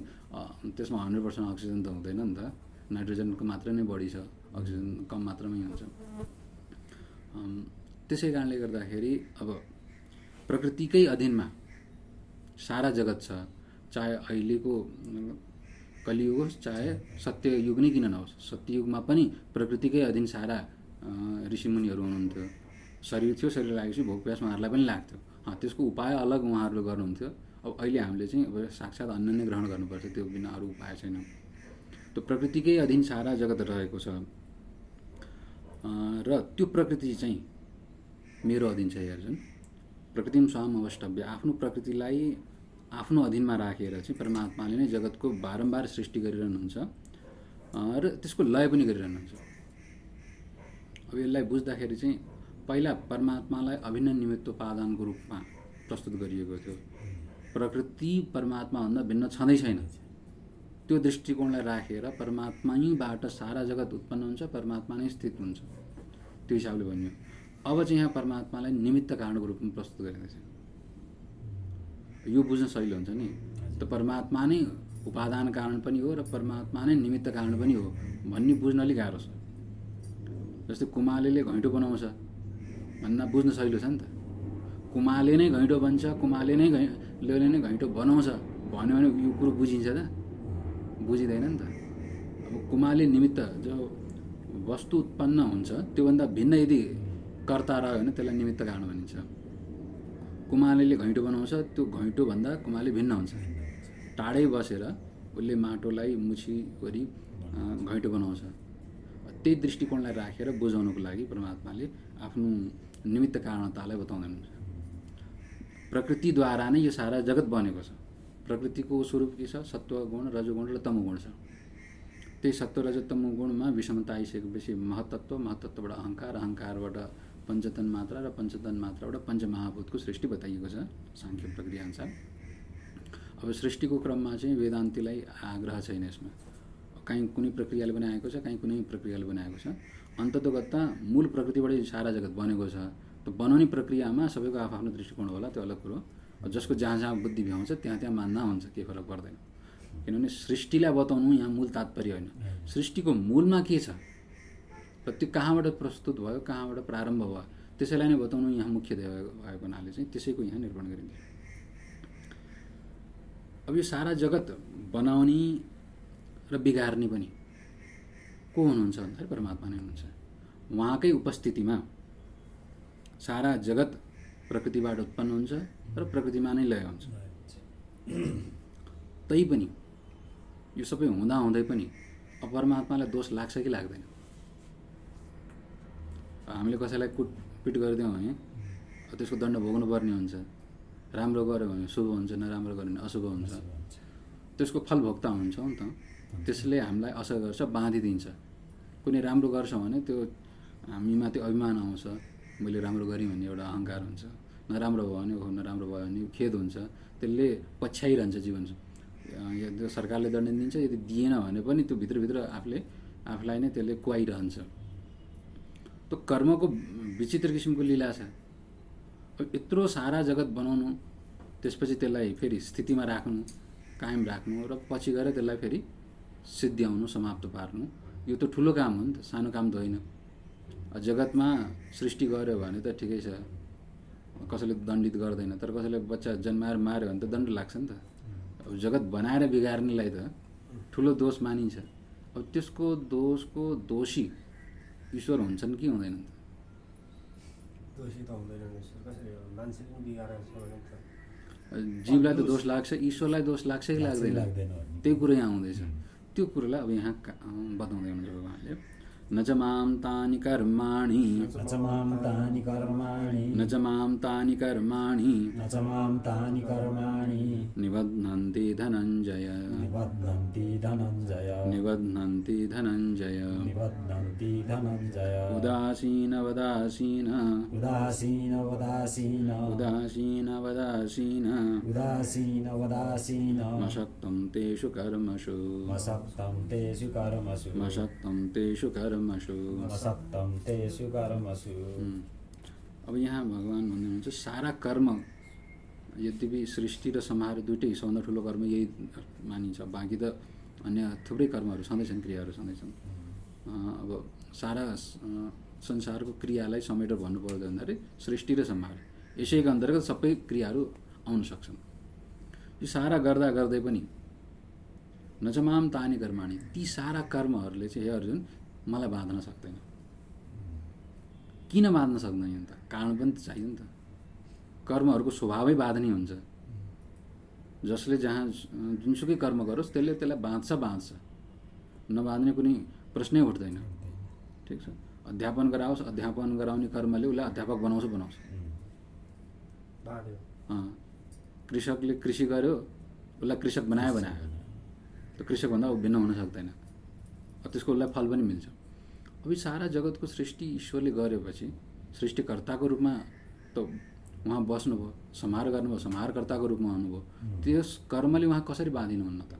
त्यसमा 100% अक्सिजन त हुँदैन नि त। नाइट्रोजनको मात्रा नै बढी छ, अक्सिजन कम मात्रामै हुन्छ। त्यसै कारणले गर्दाखेरि अब प्रकृतिकै अधीनमा सारा जगत छ, चाहे अहिलेको कलियुग होस् चाहे सत्ययुग नै किन नहोस्, सत्ययुगमा पनि प्रकृतिकै अधीन सारा ऋषिमुनिहरू हुनुहुन्थ्यो। शरीर थियो, शरीर लागेपछि भोक प्यास उहाँहरूलाई पनि लाग्थ्यो। त्यसको उपाय अलग उहाँहरूले गर्नुहुन्थ्यो। अब अहिले हामीले चाहिँ अब साक्षात् अन्न नै ग्रहण गर्नुपर्छ, त्यो बिना अरू उपाय छैन। त्यो प्रकृतिकै अधीन सारा जगत रहेको छ र त्यो प्रकृति चाहिँ मेरो अधीन छ। हेर्छन्, प्रकृतिम स्वाम अवष्टभ्य, आफ्नो प्रकृतिलाई आफ्नो अधीनमा राखेर चाहिँ परमात्माले नै जगतको बारम्बार सृष्टि गरिरहनुहुन्छ र त्यसको लय पनि गरिरहनुहुन्छ। अब यसलाई बुझ्दाखेरि चाहिँ पहिला परमात्मालाई अभिन्न निमित्तोपादानको रूपमा प्रस्तुत गरिएको थियो। प्रकृति परमात्माभन्दा भिन्न छँदै छैन। त्यो दृष्टिकोणलाई राखेर परमात्मैबाट सारा जगत उत्पन्न हुन्छ, परमात्मा नै स्थित हुन्छ, त्यो हिसाबले भनियो। अब चाहिँ यहाँ परमात्मालाई निमित्त कारणको रूपमा प्रस्तुत गरिँदैछ। यो बुझ्न सजिलो हुन्छ नि, त परमात्मा नै उपादान कारण पनि हो र परमात्मा नै निमित्त कारण पनि हो भन्ने बुझ्न अलिक गाह्रो छ। जस्तै कुमालेले घैँटो बनाउँछ भन्न बुझ्न सजिलो छ नि त। कुमाले नै घैँटो बन्छ, कुमाले नै घैँटो बनाउँछ भन्यो भने यो कुरो बुझिन्छ त? बुझिँदैन नि त। अब कुमाले निमित्त जो वस्तु उत्पन्न हुन्छ त्योभन्दा भिन्न यदि कर्ता रह्यो भने त्यसलाई निमित्त कारण भनिन्छ। कुमालेले घैँटो बनाउँछ, त्यो घैँटोभन्दा कुमाले भिन्न हुन्छ। टाढै बसेर उसले माटोलाई मुछी गरी घैँटो बनाउँछ। त्यही दृष्टिकोणलाई राखेर बुझाउनको लागि परमात्माले आफ्नो निमित्त कारणतालाई बताउँदै हुनुहुन्छ। प्रकृतिद्वारा नै यो सारा जगत बनेको छ। प्रकृतिको स्वरूप के छ? सत्वगुण, रजोगुण र तमोगुण छ। त्यही सत्व रज तमोगुणमा विषमता आइसकेपछि महतत्व, महतत्वबाट अहङ्कार, अहङ्कारबाट पञ्चतन मात्रा र पञ्चतन मात्राबाट पञ्चमहाभूतको सृष्टि बताइएको छ सांख्य प्रक्रिया अनुसार। अब सृष्टिको क्रममा चाहिँ वेदान्तीलाई आग्रह छैन यसमा। कहीँ कुनै प्रक्रियाले बनाएको छ, कहीँ कुनै प्रक्रियाले बनाएको छ। अन्ततोगत्ता मूल प्रकृतिबाटै सारा जगत बनेको छ। त्यो बनाउने प्रक्रियामा सबैको आफ्नो दृष्टिकोण होला, त्यो अलग कुरो। जसको जहाँ जहाँ बुद्धि भ्याउँछ त्यहाँ त्यहाँ मान्दा हुन्छ, केही फरक पर्दैन। किनभने सृष्टिलाई बताउनु यहाँ मूल तात्पर्य होइन। सृष्टिको मूलमा के छ र त्यो कहाँबाट प्रस्तुत भयो, कहाँबाट प्रारम्भ भयो, त्यसैलाई नै बताउनु यहाँ मुख्य भएको हुनाले चाहिँ त्यसैको यहाँ निरूपण गरिन्छ। अब यो सारा जगत बनाउने र बिगार्ने पनि को हुनुहुन्छ भन्दाखेरि परमात्मा नै हुनुहुन्छ। उहाँकै उपस्थितिमा सारा जगत प्रकृतिबाट उत्पन्न हुन्छ र प्रकृतिमा नै लय हुन्छ। तैपनि यो सबै हुँदाहुँदै पनि परमात्मालाई दोष लाग्छ कि लाग्दैन? हामीले कसैलाई कुटपिट गरिदियौँ भने त्यसको दण्ड भोग्नुपर्ने हुन्छ। राम्रो गर्यो भने शुभ हुन्छ, नराम्रो गर्यो भने अशुभ हुन्छ। त्यसको फल भोक्ता हुन्छौँ नि त। त्यसले हामीलाई असर गर्छ, बाँधिदिन्छ। कुनै राम्रो गर्छ भने त्यो हामीमाथि अभिमान आउँछ, मैले राम्रो गरेँ भन्ने एउटा अहङ्कार हुन्छ। नराम्रो भयो भने नराम्रो भयो भने खेद हुन्छ। त्यसले पछ्याइरहन्छ जीवन। यदि सरकारले दण्ड दिन्छ, यदि दिएन भने पनि त्यो भित्रभित्र आफूलाई नै त्यसले कुहाइरहन्छ। त्यो कर्मको विचित्र किसिमको लीला छ। यत्रो सारा जगत बनाउनु, त्यसपछि त्यसलाई फेरि स्थितिमा राख्नु, कायम राख्नु र पछि गएर त्यसलाई फेरि सिद्ध्याउनु, समाप्त पार्नु, यो त ठुलो काम हो नि त, सानो काम त होइन। जगतमा सृष्टि गर्यो भने त ठिकै छ, कसैले दण्डित गर्दैन। तर कसैले बच्चा जन्माएर मार्यो भने त दण्ड लाग्छ नि त। अब जगत बनाएर बिगार्नेलाई त ठुलो दोष मानिन्छ। अब त्यसको दोषको दोषी ईश्वर हुन्छन् कि हुँदैनन्? दोषी त हुँदैन ईश्वर, कसरी हो? मान्छेले पनि बिगारेको छ भने त जीवलाई त दोष लाग्छ, ईश्वरलाई दोष लाग्छ कि लाग्दैन? त्यही कुरो यहाँ आउँदैछ। त्यो कुरोलाई अब यहाँ बताउँदै हुनुहुन्छ भगवानले। न च मां तानि कर्माणि, न च मां तानि कर्माणि, न च मां तानि कर्माणि, न च मां तानि कर्माणि निबध्नन्ति धनञ्जय, निबध्नन्ति धनञ्जय, निबध्नन्ति धनञ्जय। निबध्नन्ति धनञ्जय। उदासीनवदासीन, उदासीनवदासीन, उदासीनवदासीन, उदासीनवदासीन, मशक्तं तेषु कर्मसु, मसक्तं तेषु कर्मसु, मशक्तं तेषु कर्मसु, मसक्तं तेषु कर्मसु। अब यहाँ भगवान भन्नुहुन्छ सारा कर्म, यद्यपि सृष्टि र संहार दुइटै सबभन्दा ठुलो कर्म यही मानिन्छ। बाँकी त अन्य थुप्रै कर्महरू छँदैछन्, क्रियाहरू छँदैछन्। अब सारा संसारको क्रियालाई समेटेर भन्नुपर्दा भन्दाखेरि सृष्टि र संहार, यसैको अन्तर्गत सबै क्रियाहरू आउन सक्छन्। यो सारा गर्दा गर्दै पनि नचमाम तानी कर्माणी, ती सारा कर्महरूले चाहिँ हे अर्जुन मलाई बाँध्न सक्दैन। किन बाँध्न सक्दैन त? कारण पनि त चाहियो नि त। कर्महरूको स्वभावै बाँध्ने हुन्छ। जसले जहाँ जुनसुकै कर्म गरोस् त्यसलाई बाँध्छ, नबाँध्ने कुनै प्रश्नै उठ्दैन। ठिक छ, अध्यापन गराओस्, अध्यापन गराउने कर्मले उसलाई अध्यापक बनाउँछ। कृषकले कृषि गर्यो, उसलाई कृषक बनायो। त कृषकभन्दा भिन्न हुन सक्दैन, त्यसको उसलाई फल पनि मिल्छ। अब यो सारा जगतको सृष्टि ईश्वरले गरेपछि सृष्टिकर्ताको रूपमा त उहाँ बस्नुभयो, संहार गर्नुभयो, संहारकर्ताको रूपमा आउनुभयो। त्यस कर्मले उहाँ कसरी बाँधिनुहुन्न त?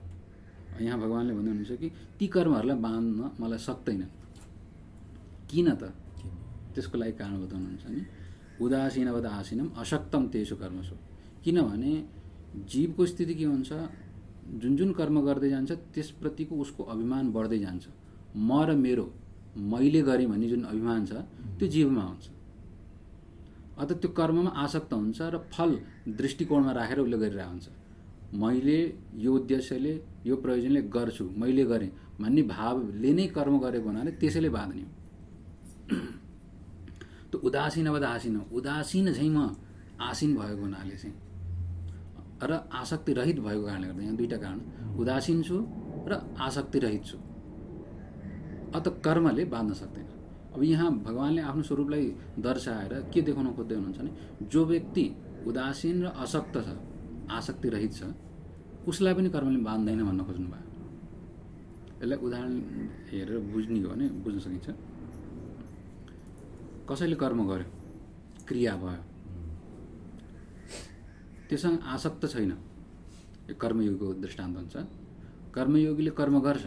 यहाँ भगवान्ले भन्दै हुनुहुन्छ कि ती कर्महरूलाई बाँध्न मलाई सक्दैन। किन त? त्यसको लागि कारण बताउनुहुन्छ नि, उदासीनवद आसीनम अशक्तम तेषु कर्मसु। किनभने जीवको स्थिति के हुन्छ, जुन कर्म गर्दै जान्छ त्यसप्रतिको उसको अभिमान बढ्दै जान्छ। म र मेरो, मैले गरेँ भन्ने जुन अभिमान छ त्यो जीवमा हुन्छ। अत त्यो कर्ममा आसक्त हुन्छ र फल दृष्टिकोणमा राखेर उसले गरिरहेको हुन्छ। मैले यो उद्देश्यले, यो प्रयोजनले गर्छु, मैले गरेँ भन्ने भावले नै कर्म गरेको हुनाले त्यसैले बाँध्ने हो। त उदासीनवद आसीन, उदासीन चाहिँ म आसीन भएको हुनाले चाहिँ र आसक्ति रहित भएको कारणले गर्दा, यहाँ दुईटा कारण, उदासीन छु र आसक्ति रहित छु। अत कर्मले बाँध्न सक्दैन। अब यहाँ भगवान्ले आफ्नो स्वरूपलाई दर्शाएर के देखाउन खोज्दै हुनुहुन्छ भने जो व्यक्ति उदासीन र असक्त छ, आसक्ति रहित छ, उसलाई पनि कर्मले बाँध्दैन भन्न खोज्नु भयो। यसलाई उदाहरण हेरेर बुझ्ने हो भने बुझ्न सकिन्छ। कसैले कर्म गर्यो, क्रिया भयो, त्यससँग आसक्त छैन, यो कर्मयोगीको दृष्टान्त हुन्छ। कर्मयोगीले कर्म गर्छ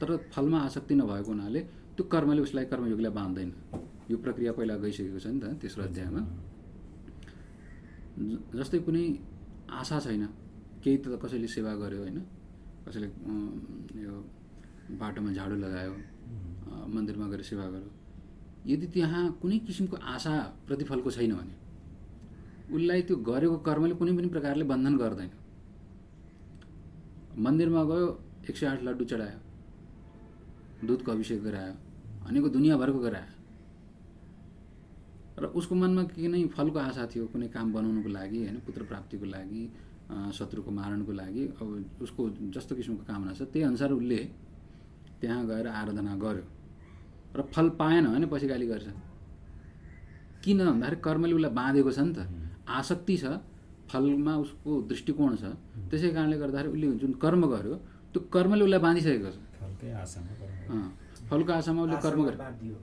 तर फलमा आसक्ति नभएको हुनाले त्यो कर्मले उसलाई, कर्मयोगीलाई बाँध्दैन। यो प्रक्रिया पहिला गइसकेको छ नि त तेस्रो अध्यायमा। जस्तै कुनै आशा छैन, केही त कसैले सेवा गर्यो होइन, कसैले यो बाटोमा झाडु लगायो, मन्दिरमा गएर सेवा गर्यो, यदि त्यहाँ कुनै किसिमको आशा प्रतिफलको छैन भने उसलाई त्यो गरेको कर्मले कुनै पनि प्रकारले बन्धन गर्दैन। मन्दिरमा गयो, 108 लड्डु चढायो, दुधको अभिषेक गरायो, भनेको दुनियाँभरको गरायो र उसको मनमा कुनै फलको आशा थियो, कुनै काम बनाउनुको लागि होइन, पुत्र प्राप्तिको लागि, शत्रुको मारणको लागि, अब उसको जस्तो किसिमको कामना छ त्यही अनुसार उसले त्यहाँ गएर आराधना गर्यो र फल पाएन भने पछि गाली गर्छ। किन भन्दाखेरि कर्मले उसलाई बाँधेको छ नि त, आसक्ति छ, फलमा उसको दृष्टिकोण छ। त्यसै कारणले गर्दाखेरि उसले जुन कर्म गर्यो त्यो कर्मले उसलाई बाँधिसकेको छ। फलको आशामा उसले कर्म गर्यो,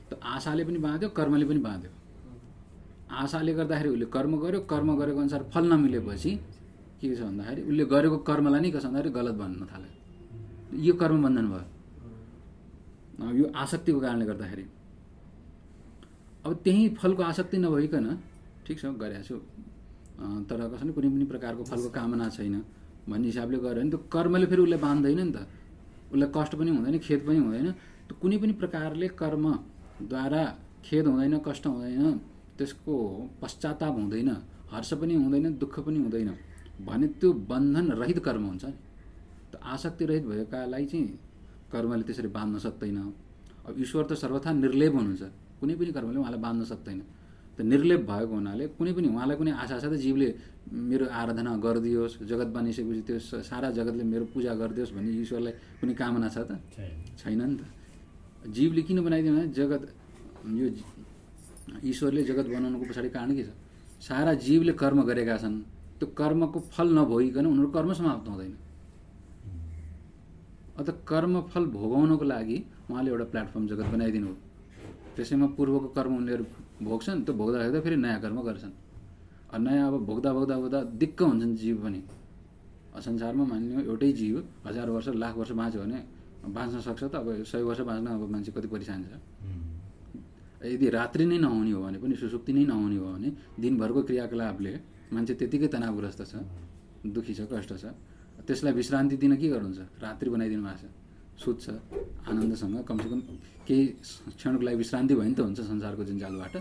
त आशाले पनि बाँध्यो, कर्मले पनि बाँध्यो। आशाले गर्दाखेरि उसले कर्म गर्यो, कर्म गरेको अनुसार फल नमिलेपछि के छ भन्दाखेरि उसले गरेको कर्मलाई नै के छ भन्दाखेरि गलत भन्न थाल्यो, यो कर्म बन्धन भयो। यो आसक्तिको कारणले गर्दाखेरि अब त्यही फलको आसक्ति नभइकन ठिक छ गरेको छु तर कसैले कुनै पनि प्रकारको फलको कामना छैन भन्ने हिसाबले गऱ्यो भने त्यो कर्मले फेरि उसलाई बाँध्दैन नि त, उसलाई कष्ट पनि हुँदैन, खेद पनि हुँदैन। त कुनै पनि प्रकारले कर्मद्वारा खेद हुँदैन, कष्ट हुँदैन, त्यसको पश्चाताप हुँदैन, हर्ष पनि हुँदैन, दुःख पनि हुँदैन भने त्यो बन्धन रहित कर्म हुन्छ नि। त आसक्ति रहित भएकालाई चाहिँ कर्मले त्यसरी बाँध्न सक्दैन। अब ईश्वर त सर्वथा निर्लेप हुनुहुन्छ, कुनै पनि कर्मले उहाँलाई बाँध्न सक्दैन। त निर्लेप भएको हुनाले कुनै पनि उहाँलाई कुनै आशा छ त जीवले मेरो आराधना गरिदियोस्, जगत बनिसकेपछि त्यो सारा जगतले मेरो पूजा गरिदियोस् भन्ने ईश्वरलाई कुनै कामना छ त? छैन नि त। जीवले किन बनाइदियो भने जगत, यो ईश्वरले जगत बनाउनुको पछाडि कारण के छ? सारा जीवले कर्म गरेका छन्, त्यो कर्मको फल नभोगिकन उनीहरू कर्म समाप्त हुँदैन। अत कर्मफल भोगाउनको लागि उहाँले एउटा प्लेटफर्म जगत बनाइदिनु हो। त्यसैमा पूर्वको कर्म उनीहरू भोग्छन्, त्यो भोग्दा फेरि नयाँ कर्म गर्छन्। नयाँ अब भोग्दा दिक्क हुन्छन् जीव पनि। संसारमा मान्यो एउटै जीव 1000 वर्ष लाख वर्ष बाँच्यो भने बाँच्न सक्छ त? अब 100 वर्ष बाँच्न अब मान्छे कति परेशान छ। यदि रात्रि नै नहुने हो भने पनि, सुसुप्ति नै नहुने हो भने दिनभरको क्रियाकलापले मान्छे त्यतिकै तनावग्रस्त छ, दुःखी छ, कष्ट छ, त्यसलाई विश्रान्ति दिन के गर्नुहुन्छ? रात्रि बनाइदिनु भएको छ, सुत्छ आनन्दसँग, कमसेकम केही क्षणको लागि विश्रान्ति भयो नि त हुन्छ संसारको जन्जालबाट।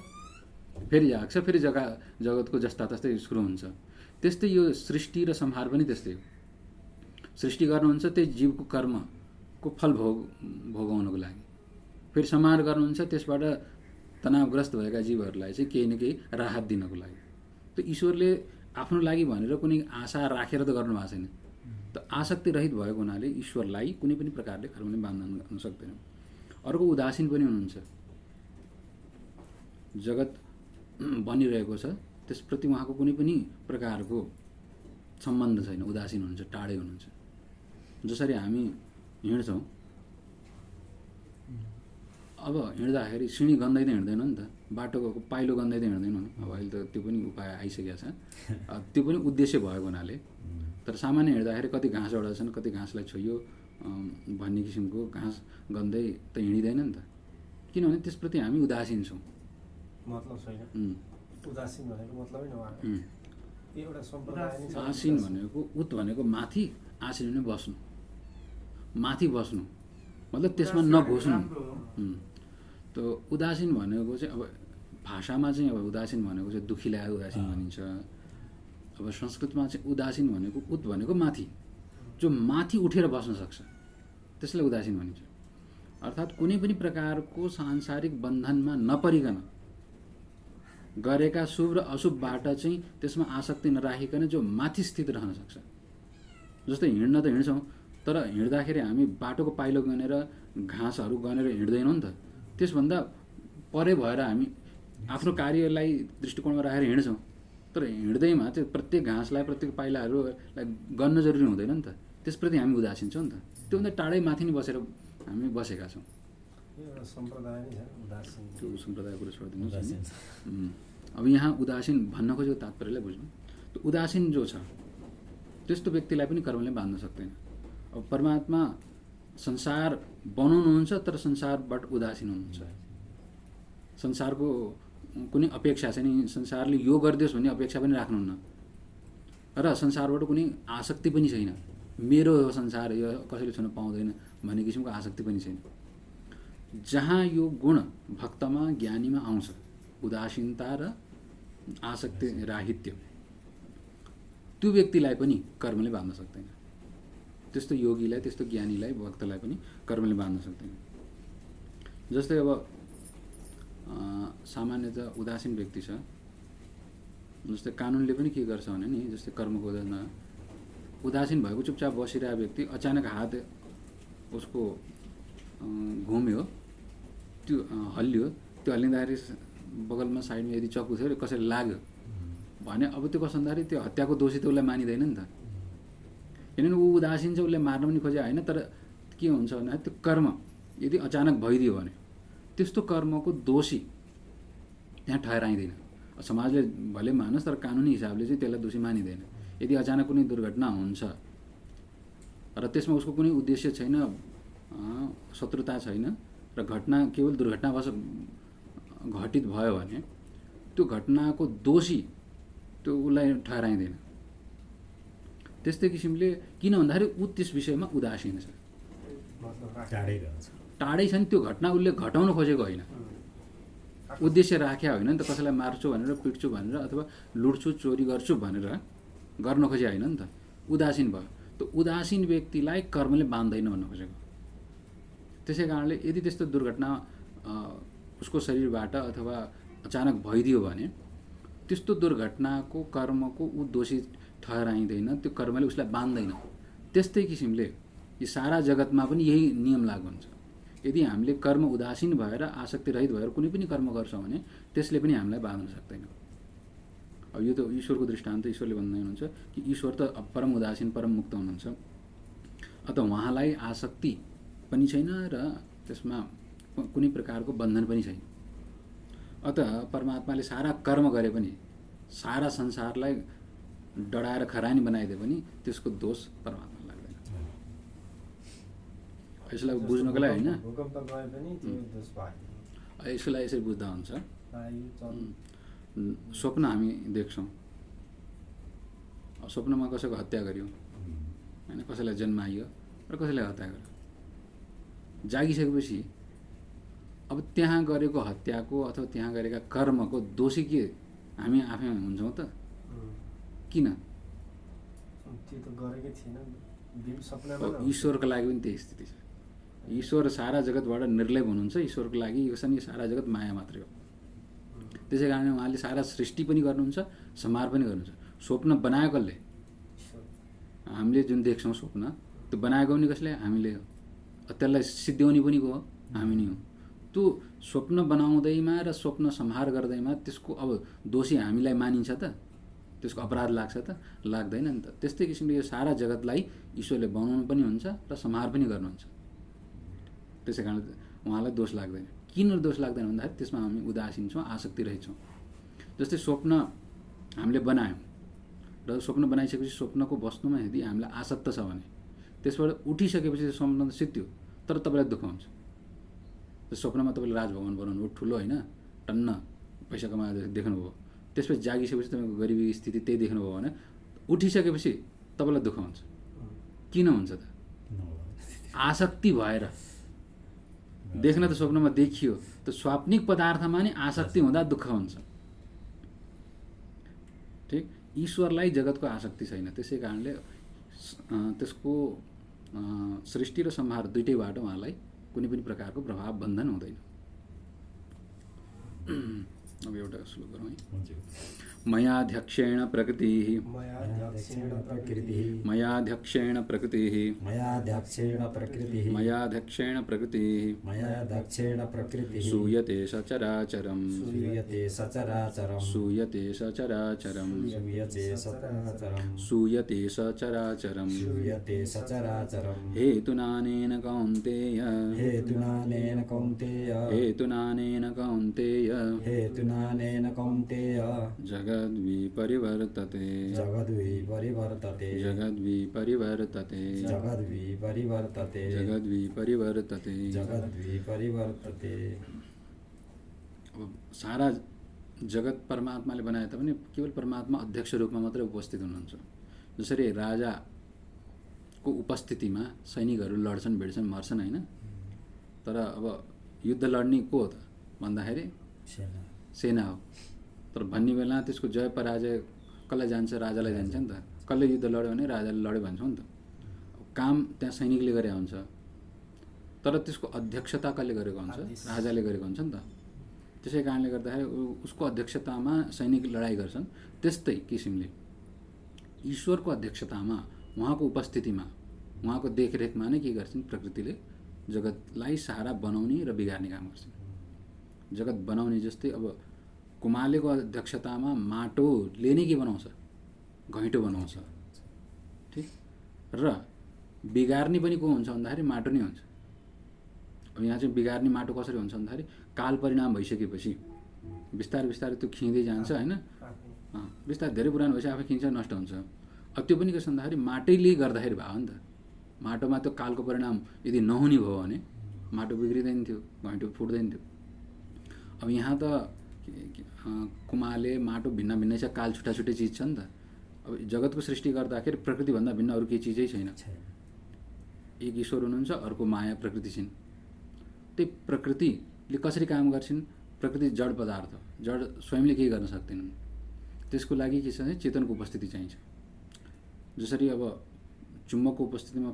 फेरि जाग्छ, फेरि जगतको जस्ता तस्तै सुरु हुन्छ। त्यस्तै यो सृष्टि र संहार पनि त्यस्तै हो। सृष्टि गर्नुहुन्छ त्यही जीवको कर्मको फल भोगाउनको लागि, फेरि संहार गर्नुहुन्छ त्यसबाट तनावग्रस्त भएका जीवहरूलाई चाहिँ केही न केही राहत दिनको लागि। त ईश्वरले आफ्नो लागि भनेर कुनै आशा राखेर त गर्नु भएको छैन। त आसक्ति रहित भएको हुनाले ईश्वरलाई कुनै पनि प्रकारले कर्मले बान्धन गर्न सक्दैन। अर्को उदासीन पनि हुनुहुन्छ। जगत बनिरहेको छ त्यसप्रति उहाँको कुनै पनि प्रकारको सम्बन्ध छैन, उदासीन हुनुहुन्छ, टाढै हुनुहुन्छ। जसरी हामी हिँड्छौँ, अब हिँड्दाखेरि सिँढी गन्दै त हिँड्दैन नि त, बाटोको पाइलो गन्दै त हिँड्दैनौँ। अब अहिले त त्यो पनि उपाय आइसकेको छ, त्यो पनि उद्देश्य भएको हुनाले। तर सामान्य हिँड्दाखेरि कति घाँसवटा छन्, कति घाँसलाई छोइयो भन्ने किसिमको घाँस गन्दै त हिँडिँदैन नि त, किनभने त्यसप्रति हामी उदासीन छौँ। मतलब छैन उदासीन भनेको मतलबै नभएको एउटा सम्प्रदाय नै छ। आसीन भनेको उत भनेको माथि, आसीन भने बस्नु, माथि बस्नु मतलब त्यसमा नघुस्नु। त उदासीन भनेको चाहिँ अब भाषामा चाहिँ अब उदासीन भनेको चाहिँ दुखीलाई उदासीन भनिन्छ। अब संस्कृतमा चाहिँ उदासीन भनेको उत भनेको माथि, जो माथि उठेर बस्न सक्छ त्यसलाई उदासीन भनिन्छ। अर्थात् कुनै पनि प्रकारको सांसारिक बन्धनमा नपरिकन गरेका शुभ र अशुभबाट चाहिँ त्यसमा आसक्ति नराखिकन जो माथि स्थित रहन सक्छ। जस्तै हिँड्न त हिँड्छौँ, तर हिँड्दाखेरि हामी बाटोको पाइलो गनेर घाँसहरू गनेर हिँड्दैनौँ नि त, त्यसभन्दा परे भएर हामी आफ्नो कार्यलाई दृष्टिकोणमा राखेर हिँड्छौँ। तर हिँड्दैमा त्यो प्रत्येक घाँसलाई, प्रत्येक पाइलाहरूलाई गन्न जरुरी हुँदैन नि त, त्यसप्रति हामी उदासीन छौँ नि त। त्योभन्दा टाढै माथि नै बसेर हामी बसेका छौँ। एउटा सम्प्रदाय नै छ उदासीन। त्यो सम्प्रदायको कुरा छोडिदिनुहोस्। अब यहाँ उदासीन भन्न खोजेको तात्पर्यलाई बुझ्नु। त्यो उदासीन जो छ त्यस्तो व्यक्तिलाई पनि कर्मले बाँध्न सक्दैन। अब परमात्मा संसार बनाउनुहुन्छ तर संसारबाट उदासीन हुनुहुन्छ। संसारको कुनै अपेक्षा छैन, संसारले यो गरिदियोस् भन्ने अपेक्षा पनि राख्नुहुन्न र संसारबाट कुनै आसक्ति पनि छैन। मेरो हो संसार, यो कसैले छुन पाउँदैन भन्ने किसिमको आसक्ति पनि छैन। जहाँ यो गुण भक्तमा ज्ञानीमा आउँछ, उदासीनता र आसक्ति राहित्य, त्यो व्यक्तिलाई पनि कर्मले बाँध्न सक्दैन। त्यस्तो योगीलाई, त्यस्तो ज्ञानीलाई, भक्तलाई पनि कर्मले बाँध्न सक्दैन। जस्तै अब सामान्यतः उदासीन व्यक्ति छ, जस्तै कानुनले पनि के गर्छ भने नि, जस्तै कर्मको उदासीन भएको चुपचाप बसिरहेको व्यक्ति अचानक हात उसको घुम्यो, त्यो हल्लियो, त्यो हल्लिँदाखेरि बगलमा साइडमा यदि चक्कु थियो कसैले लाग्यो भने अब त्यो कसो भन्दाखेरि त्यो हत्याको दोषी त उसलाई मानिँदैन नि त। किनभने ऊ उदासीन चाहिँ उसले मार्न पनि खोजे होइन, तर के हुन्छ भने त्यो कर्म यदि अचानक भइदियो भने त्यस्तो कर्मको दोषी त्यहाँ ठहराइँदैन। समाजले भले मानोस् तर कानुनी हिसाबले चाहिँ त्यसलाई दोषी मानिँदैन। यदि अचानक कुनै दुर्घटना हुन्छ र त्यसमा उसको कुनै उद्देश्य छैन, शत्रुता छैन र घटना केवल दुर्घटनावश घटित भयो भने त्यो घटनाको दोषी त्यो उसलाई ठहराइँदैन। त्यस्तै किसिमले किन भन्दाखेरि ऊ त्यस विषयमा उदासीन छ, टाढै छ नि। त्यो घटना उसले घटाउन खोजेको होइन, उद्देश्य राख्या होइन नि त, कसैलाई मार्छु भनेर, पिट्छु भनेर अथवा लुट्छु चोरी गर्छु भनेर गर्न खोजे होइन नि त, उदासीन भयो। त उदासीन व्यक्तिलाई कर्मले बाँध्दैन भन्न खोजेको। त्यसै कारणले यदि त्यस्तो दुर्घटना उसको शरीरबाट अथवा अचानक भइदियो भने त्यस्तो दुर्घटनाको कर्मको ऊ दोषी ठहराइँदैन, त्यो कर्मले उसलाई बाँध्दैन। त्यस्तै किसिमले यी सारा जगतमा पनि यही नियम लागु हुन्छ। यदि हामीले कर्म उदासीन भएर आसक्ति रहित भएर कुनै पनि कर्म गर्छौँ भने त्यसले पनि हामीलाई बाँध्न सक्दैन। अब यो त ईश्वरको दृष्टान्त, ईश्वरले भन्दै हुनुहुन्छ कि ईश्वर त परम उदासीन, परम मुक्त हुनुहुन्छ। अत उहाँलाई आसक्ति पनि छैन र त्यसमा कुनै प्रकारको बन्धन पनि छैन। अत परमात्माले सारा कर्म गरे पनि, सारा संसारलाई डढाएर खरानी बनाइदिए पनि त्यसको दोष परमात्मा लाग्दैन। यसलाई बुझ्नुको लागि होइन, भूकम्प गए पनि त्यो दोष भयो। यसलाई यसरी बुझ्दा हुन्छ। स्वप्न हामी देख्छौँ, स्वप्नमा कसैको हत्या गरियो होइन, कसैलाई जन्माइयो र कसैलाई हत्या गर्यो। जागिसकेपछि अब त्यहाँ गरेको हत्याको अथवा त्यहाँ गरेका कर्मको दोषी के हामी आफै हुन्छौँ त? किन? त्यो त गरेकै थिएन सपनामा अब ईश्वरको लागि पनि त्यही स्थिति छ। ईश्वर सारा जगतबाट निर्लेप हुनुहुन्छ। ईश्वरको लागि यो सारा जगत माया मात्रै हो। त्यसै कारणले उहाँले सारा सृष्टि पनि गर्नुहुन्छ, संहार पनि गर्नुहुन्छ। स्वप्न बनायो कसले? हामीले जुन देख्छौँ स्वप्न, त्यो बनाएको पनि कसले? हामीले हो। त्यसलाई सिद्ध्याउने पनि को हो? हामी नै हो। त्यो स्वप्न बनाउँदैमा र स्वप्न संहार गर्दैमा त्यसको अब दोषी हामीलाई मानिन्छ त? त्यसको अपराध लाग्छ त? लाग्दैन नि त। त्यस्तै किसिमले यो सारा जगतलाई ईश्वरले बनाउनु पनि हुन्छ र संहार पनि गर्नुहुन्छ। त्यसै कारण उहाँलाई दोष लाग्दैन। किन दोष लाग्दैन भन्दाखेरि त्यसमा हामी उदासीन छौँ, आसक्ति रहेछौँ। जस्तै स्वप्न हामीले बनायौँ र स्वप्न बनाइसकेपछि स्वप्नको वस्तुमा यदि हामीलाई आसक्त छ भने त्यसबाट उठिसकेपछि त्यो स्वप्न त सिद्धियो, तर तपाईँलाई दुःख हुन्छ। स्वप्नमा तपाईँले राजभवन बनाउनु हो, ठुलो होइन, टन्न पैसा कमाएर देख्नुभयो। त्यसपछि जागिसकेपछि तपाईँको गरिबी स्थिति त्यही देख्नुभयो भने उठिसकेपछि तपाईँलाई दुःख हुन्छ। किन हुन्छ त? आसक्ति भएर। देख्न त स्वप्नमा देखियो, त्यो स्वाप्निक पदार्थमा नि आसक्ति हुँदा दुःख हुन्छ। ठिक, ईश्वरलाई जगतको आसक्ति छैन। त्यसै कारणले त्यसको सृष्टि र संहार दुइटैबाट उहाँलाई कुनै पनि प्रकारको प्रभाव बन्धन हुँदैन। अब एउटा श्लोक गरौँ है। मयाध्यक्षेण प्रकृतिः मयाध्यक्षेण प्रकृतिः मयाध्यक्षेण प्रकृतिः मयाध्यक्षेण प्रकृतिः मयाध्यक्षेण प्रकृतिः मयाध्यक्षेण प्रकृतिः सूयते सचराचरम् सूयते सचराचरम् सूयते सचराचरम् सूयते सचराचरम् सूयते सचराचरम् सूयते सचराचरम् हेतुनानेन कौन्तेय हेतुनानेन कौन्तेय हेतुनानेन कौन्तेय हेतुनानेन कौन्तेय जगद्विपरिवर्तते जगद्विपरिवर्तते जगद्विपरिवर्तते जगद्विपरिवर्तते जगद्विपरिवर्तते जगद्विपरिवर्तते। अब सारा जगत परमात्माले बनाए तापनि केवल परमात्मा अध्यक्ष रूपमा मात्रै उपस्थित हुनुहुन्छ। जसरी राजाको उपस्थितिमा सैनिकहरू लड्छन्, भिड्छन्, मर्छन् होइन, तर अब युद्ध लड्ने को हो त भन्दाखेरि सेना हो। तर भन्ने बेला त्यसको जय पराजय कसलाई जान्छ? राजालाई जान्छ नि त। कसले युद्ध लड्यो भने राजाले लड्यो भन्छौँ नि त। काम त्यहाँ सैनिकले गरे हुन्छ, तर त्यसको अध्यक्षता कसले गरेको हुन्छ? राजाले गरेको हुन्छ नि त। त्यसै कारणले गर्दाखेरि उसको अध्यक्षतामा सैनिक लडाइँ गर्छन्। त्यस्तै किसिमले ईश्वरको अध्यक्षतामा, उहाँको उपस्थितिमा, उहाँको देखरेखमा नै के गर्छन्? प्रकृतिले जगतलाई सारा बनाउने र बिगार्ने काम गर्छन्। जगत बनाउने जस्तै अब कुमालेको अध्यक्षतामा माटोले नै के बनाउँछ? घैँटो बनाउँछ। ठिक, र बिगार्ने पनि को हुन्छ भन्दाखेरि माटो नै हुन्छ। अब यहाँ चाहिँ बिगार्ने माटो कसरी हुन्छ भन्दाखेरि काल परिणाम भइसकेपछि बिस्तारै बिस्तारै त्यो खिँदै जान्छ होइन, बिस्तारै धेरै पुरानो भएपछि आफै खिन्छ, नष्ट हुन्छ। अब त्यो पनि के छ भन्दाखेरि माटैले गर्दाखेरि भयो नि त। माटोमा त्यो कालको परिणाम यदि नहुने भयो भने माटो बिग्रिँदैन थियो, घैँटो फुट्दैन थियो। अब यहाँ त कुमाले माटो भिन्न भिन्नै छ, काल छुट्टा छुट्टै चिज छ नि त। अब जगतको सृष्टि गर्दाखेरि प्रकृतिभन्दा भिन्न अरू केही चिजै छैन। एक ईश्वर हुनुहुन्छ, अर्को माया प्रकृति छिन्। त्यही प्रकृतिले कसरी काम गर्छिन्? प्रकृति जड पदार्थ, जड स्वयंले केही गर्न सक्दैनन्। त्यसको लागि के छ भने चेतनको उपस्थिति चाहिन्छ। जसरी अब चुम्बकको उपस्थितिमा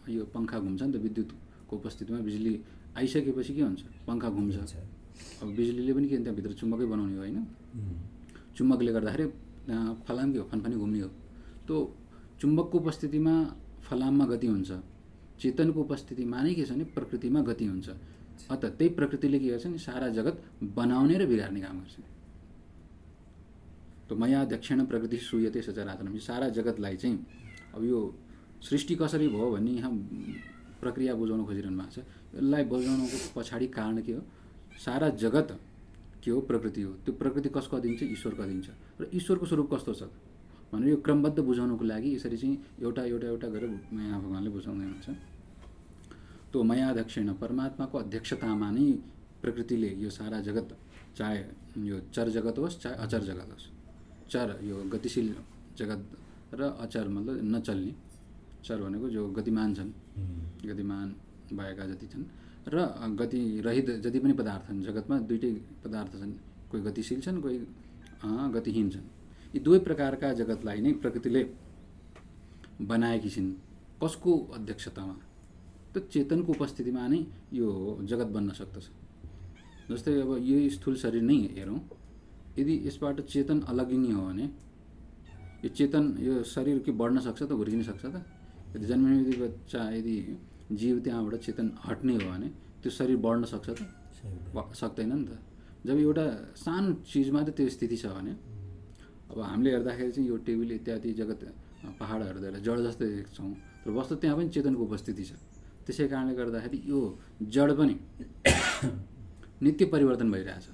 यो पङ्खा घुम्छ नि त, विद्युतको उपस्थितिमा बिजुली आइसकेपछि के हुन्छ? पङ्खा घुम्छ। अब बिजुलीले पनि के त्यहाँभित्र चुम्बकै बनाउने हो होइन, चुम्बकले गर्दाखेरि फलाम के हो? फनफनी घुम्ने हो। त्यो चुम्बकको उपस्थितिमा फलाममा गति हुन्छ, चेतनको उपस्थितिमा नै के छ भने प्रकृतिमा गति हुन्छ। अत त्यही प्रकृतिले के गर्छ नि? सारा जगत बनाउने र बिगार्ने काम गर्छ। त मया दक्षिण प्रकृति सूयते सचराचरम। सारा जगतलाई चाहिँ अब यो सृष्टि कसरी भयो भन्ने यहाँ प्रक्रिया बुझाउन खोजिरहनु भएको छ। यसलाई बुझाउनुको पछाडि कारण के हो? सारा जगत के हो? प्रकृति हो। त्यो प्रकृति कसको अधीन छ? ईश्वरको अधीन छ। र ईश्वरको स्वरूप कस्तो छ भनेर यो क्रमबद्ध बुझाउनुको लागि यसरी चाहिँ एउटा एउटा एउटा गरेर यहाँ भगवान्ले बुझाउँदै हुनुहुन्छ। त्यो मयाध्यक्षेण, परमात्माको अध्यक्षतामा नै प्रकृतिले यो सारा जगत, चाहे यो चर जगत होस् चाहे अचर जगत होस्, चर यो गतिशील जगत र अचर मतलब नचल्ने, चर भनेको जो गतिमान छन्, गतिमान भएका जति छन्, र गति रहित जति पनि पदार्थ छन् जगतमा, दुईटै पदार्थ छन्। कोही गतिशील छन्, कोही गतिहीन छन्। यी दुवै प्रकारका जगतलाई नै प्रकृतिले बनाएकी छिन्, कसको अध्यक्षतामा? त चेतनको उपस्थितिमा नै यो जगत बन्न सक्दछ। जस्तै अब यो स्थूल शरीर नै हेरौँ, यदि यसबाट चेतन अलगिने हो भने यो चेतन यो शरीर के बढ्न सक्छ त, हुर्किन सक्छ त? यदि जन्मिने बित्तिकै बच्चा यदि जीव त्यहाँबाट चेतन हट्ने हो भने त्यो शरीर बढ्न सक्छ त? सक्दैन नि त। जब एउटा सानो चिजमा त त्यो स्थिति छ भने, अब हामीले हेर्दाखेरि चाहिँ यो टेबल इत्यादि जगत पहाडहरू हेर्दा जड जस्तै देख्छौँ, तर वस्तु त्यहाँ पनि चेतनको उपस्थिति छ। त्यसै कारणले गर्दाखेरि यो जड पनि नित्य परिवर्तन भइरहेछ।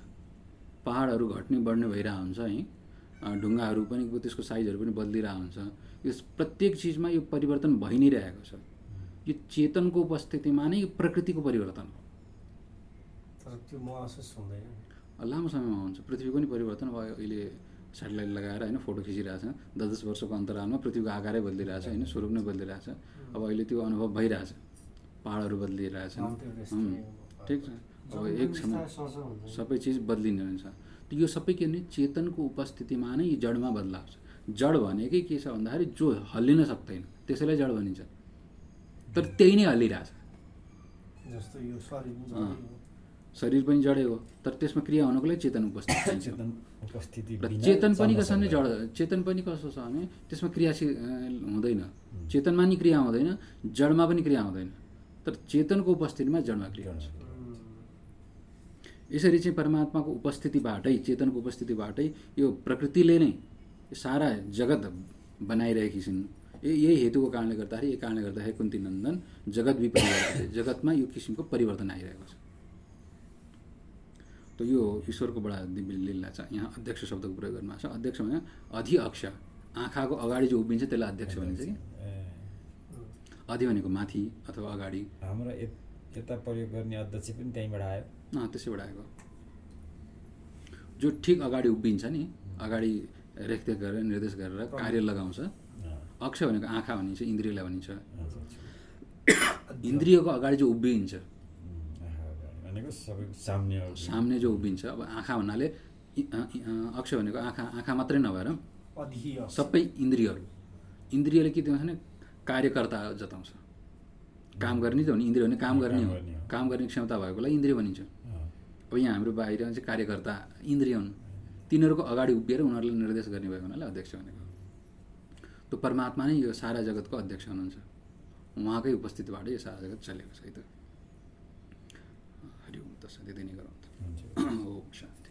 पहाडहरू घट्ने बढ्ने भइरहेको हुन्छ है, ढुङ्गाहरू पनि त्यसको साइजहरू पनि बदलिरहेको हुन्छ। यो प्रत्येक चिजमा यो परिवर्तन भइ नै रहेको छ। यो चेतनको उपस्थितिमा नै प्रकृतिको परिवर्तन हो। तर त्यो महसुस हुँदैन, लामो समयमा हुन्छ। पृथ्वीको पनि परिवर्तन अब अहिले सेटेलाइट लगाएर होइन फोटो खिचिरहेछ, 10-10 वर्षको अन्तरालमा पृथ्वीको आकारै बदलिरहेछ होइन, स्वरूप नै बदलिरहेछ। अब अहिले त्यो अनुभव भइरहेछ, पहाडहरू बदलिरहेछन्, ठिक छ। अब एक समय सबै चिज बदलिने हुन्छ। यो सबै के भने चेतनको उपस्थितिमा नै यो जडमा बदलाव छ। जड भनेकै के छ भन्दाखेरि जो हल्लिन सक्दैन त्यसैलाई जड भनिन्छ, तर त्यही नै हल्लिरहेछ। जस्तो यो शरीर पनि जडै हो, तर त्यसमा क्रिया हुनको लागि चेतन उपस्थिति र चेतन पनि कसो भने जड, चेतन पनि कसो छ भने त्यसमा क्रियाशील हुँदैन। चेतनमा नि क्रिया हुँदैन, जडमा पनि क्रिया हुँदैन, तर चेतनको उपस्थितिमा जडमा क्रिया हुन्छ। यसरी चाहिँ परमात्माको उपस्थितिबाटै, चेतनको उपस्थितिबाटै यो प्रकृतिले नै सारा जगत बनाइरहेकी छिन्। यही हेतुको कारणले गर्दाखेरि, यही कारणले गर्दाखेरि कुन्ती नन्दन जगत विपरिवर्तित, जगतमा यो किसिमको परिवर्तन आइरहेको छ। त यो ईश्वरको बडा दिव्य लीला छ। यहाँ अध्यक्ष शब्दको प्रयोग गर्नु भएको छ। अध्यक्ष भने अधि अक्ष, आँखाको अगाडि जो उभिन्छ त्यसलाई अध्यक्ष भनिन्छ कि। अधि भनेको माथि अथवा अगाडि। हाम्रो यता प्रयोग गर्ने अध्यक्ष पनि त्यहीँबाट आयो। त्यसैबाट आएको, जो ठिक अगाडि उभिन्छ नि, अगाडि रेखदेख गरेर निर्देश गरेर कार्य लगाउँछ। अक्ष भनेको आँखा भनिन्छ, इन्द्रियलाई भनिन्छ। इन्द्रियको अगाडि जो उभिन्छ, सामने जो उभिन्छ। अब आँखा भन्नाले अक्ष भनेको आँखा मात्रै नभएर सबै इन्द्रियहरू, इन्द्रियले के देखाउँछ भने कार्यकर्ता जताउँछ। काम गर्ने त हो नि, इन्द्रिय भने काम गर्ने हो, काम गर्ने क्षमता भएकोलाई इन्द्रिय भनिन्छ। अब यहाँ हाम्रो बाहिर चाहिँ कार्यकर्ता इन्द्रिय हुन्, तिनीहरूको अगाडि उभिएर उनीहरूलाई निर्देश गर्ने भएको हुनाले अध्यक्ष भनेको। त परमात्मा नै यो सारा जगतको अध्यक्ष हुनुहुन्छ, उहाँकै उपस्थितिबाट यो सारा जगत चलेको छ है त। हरि ओम तत्सत्, यति नै गरौँ त। ओम शान्ति।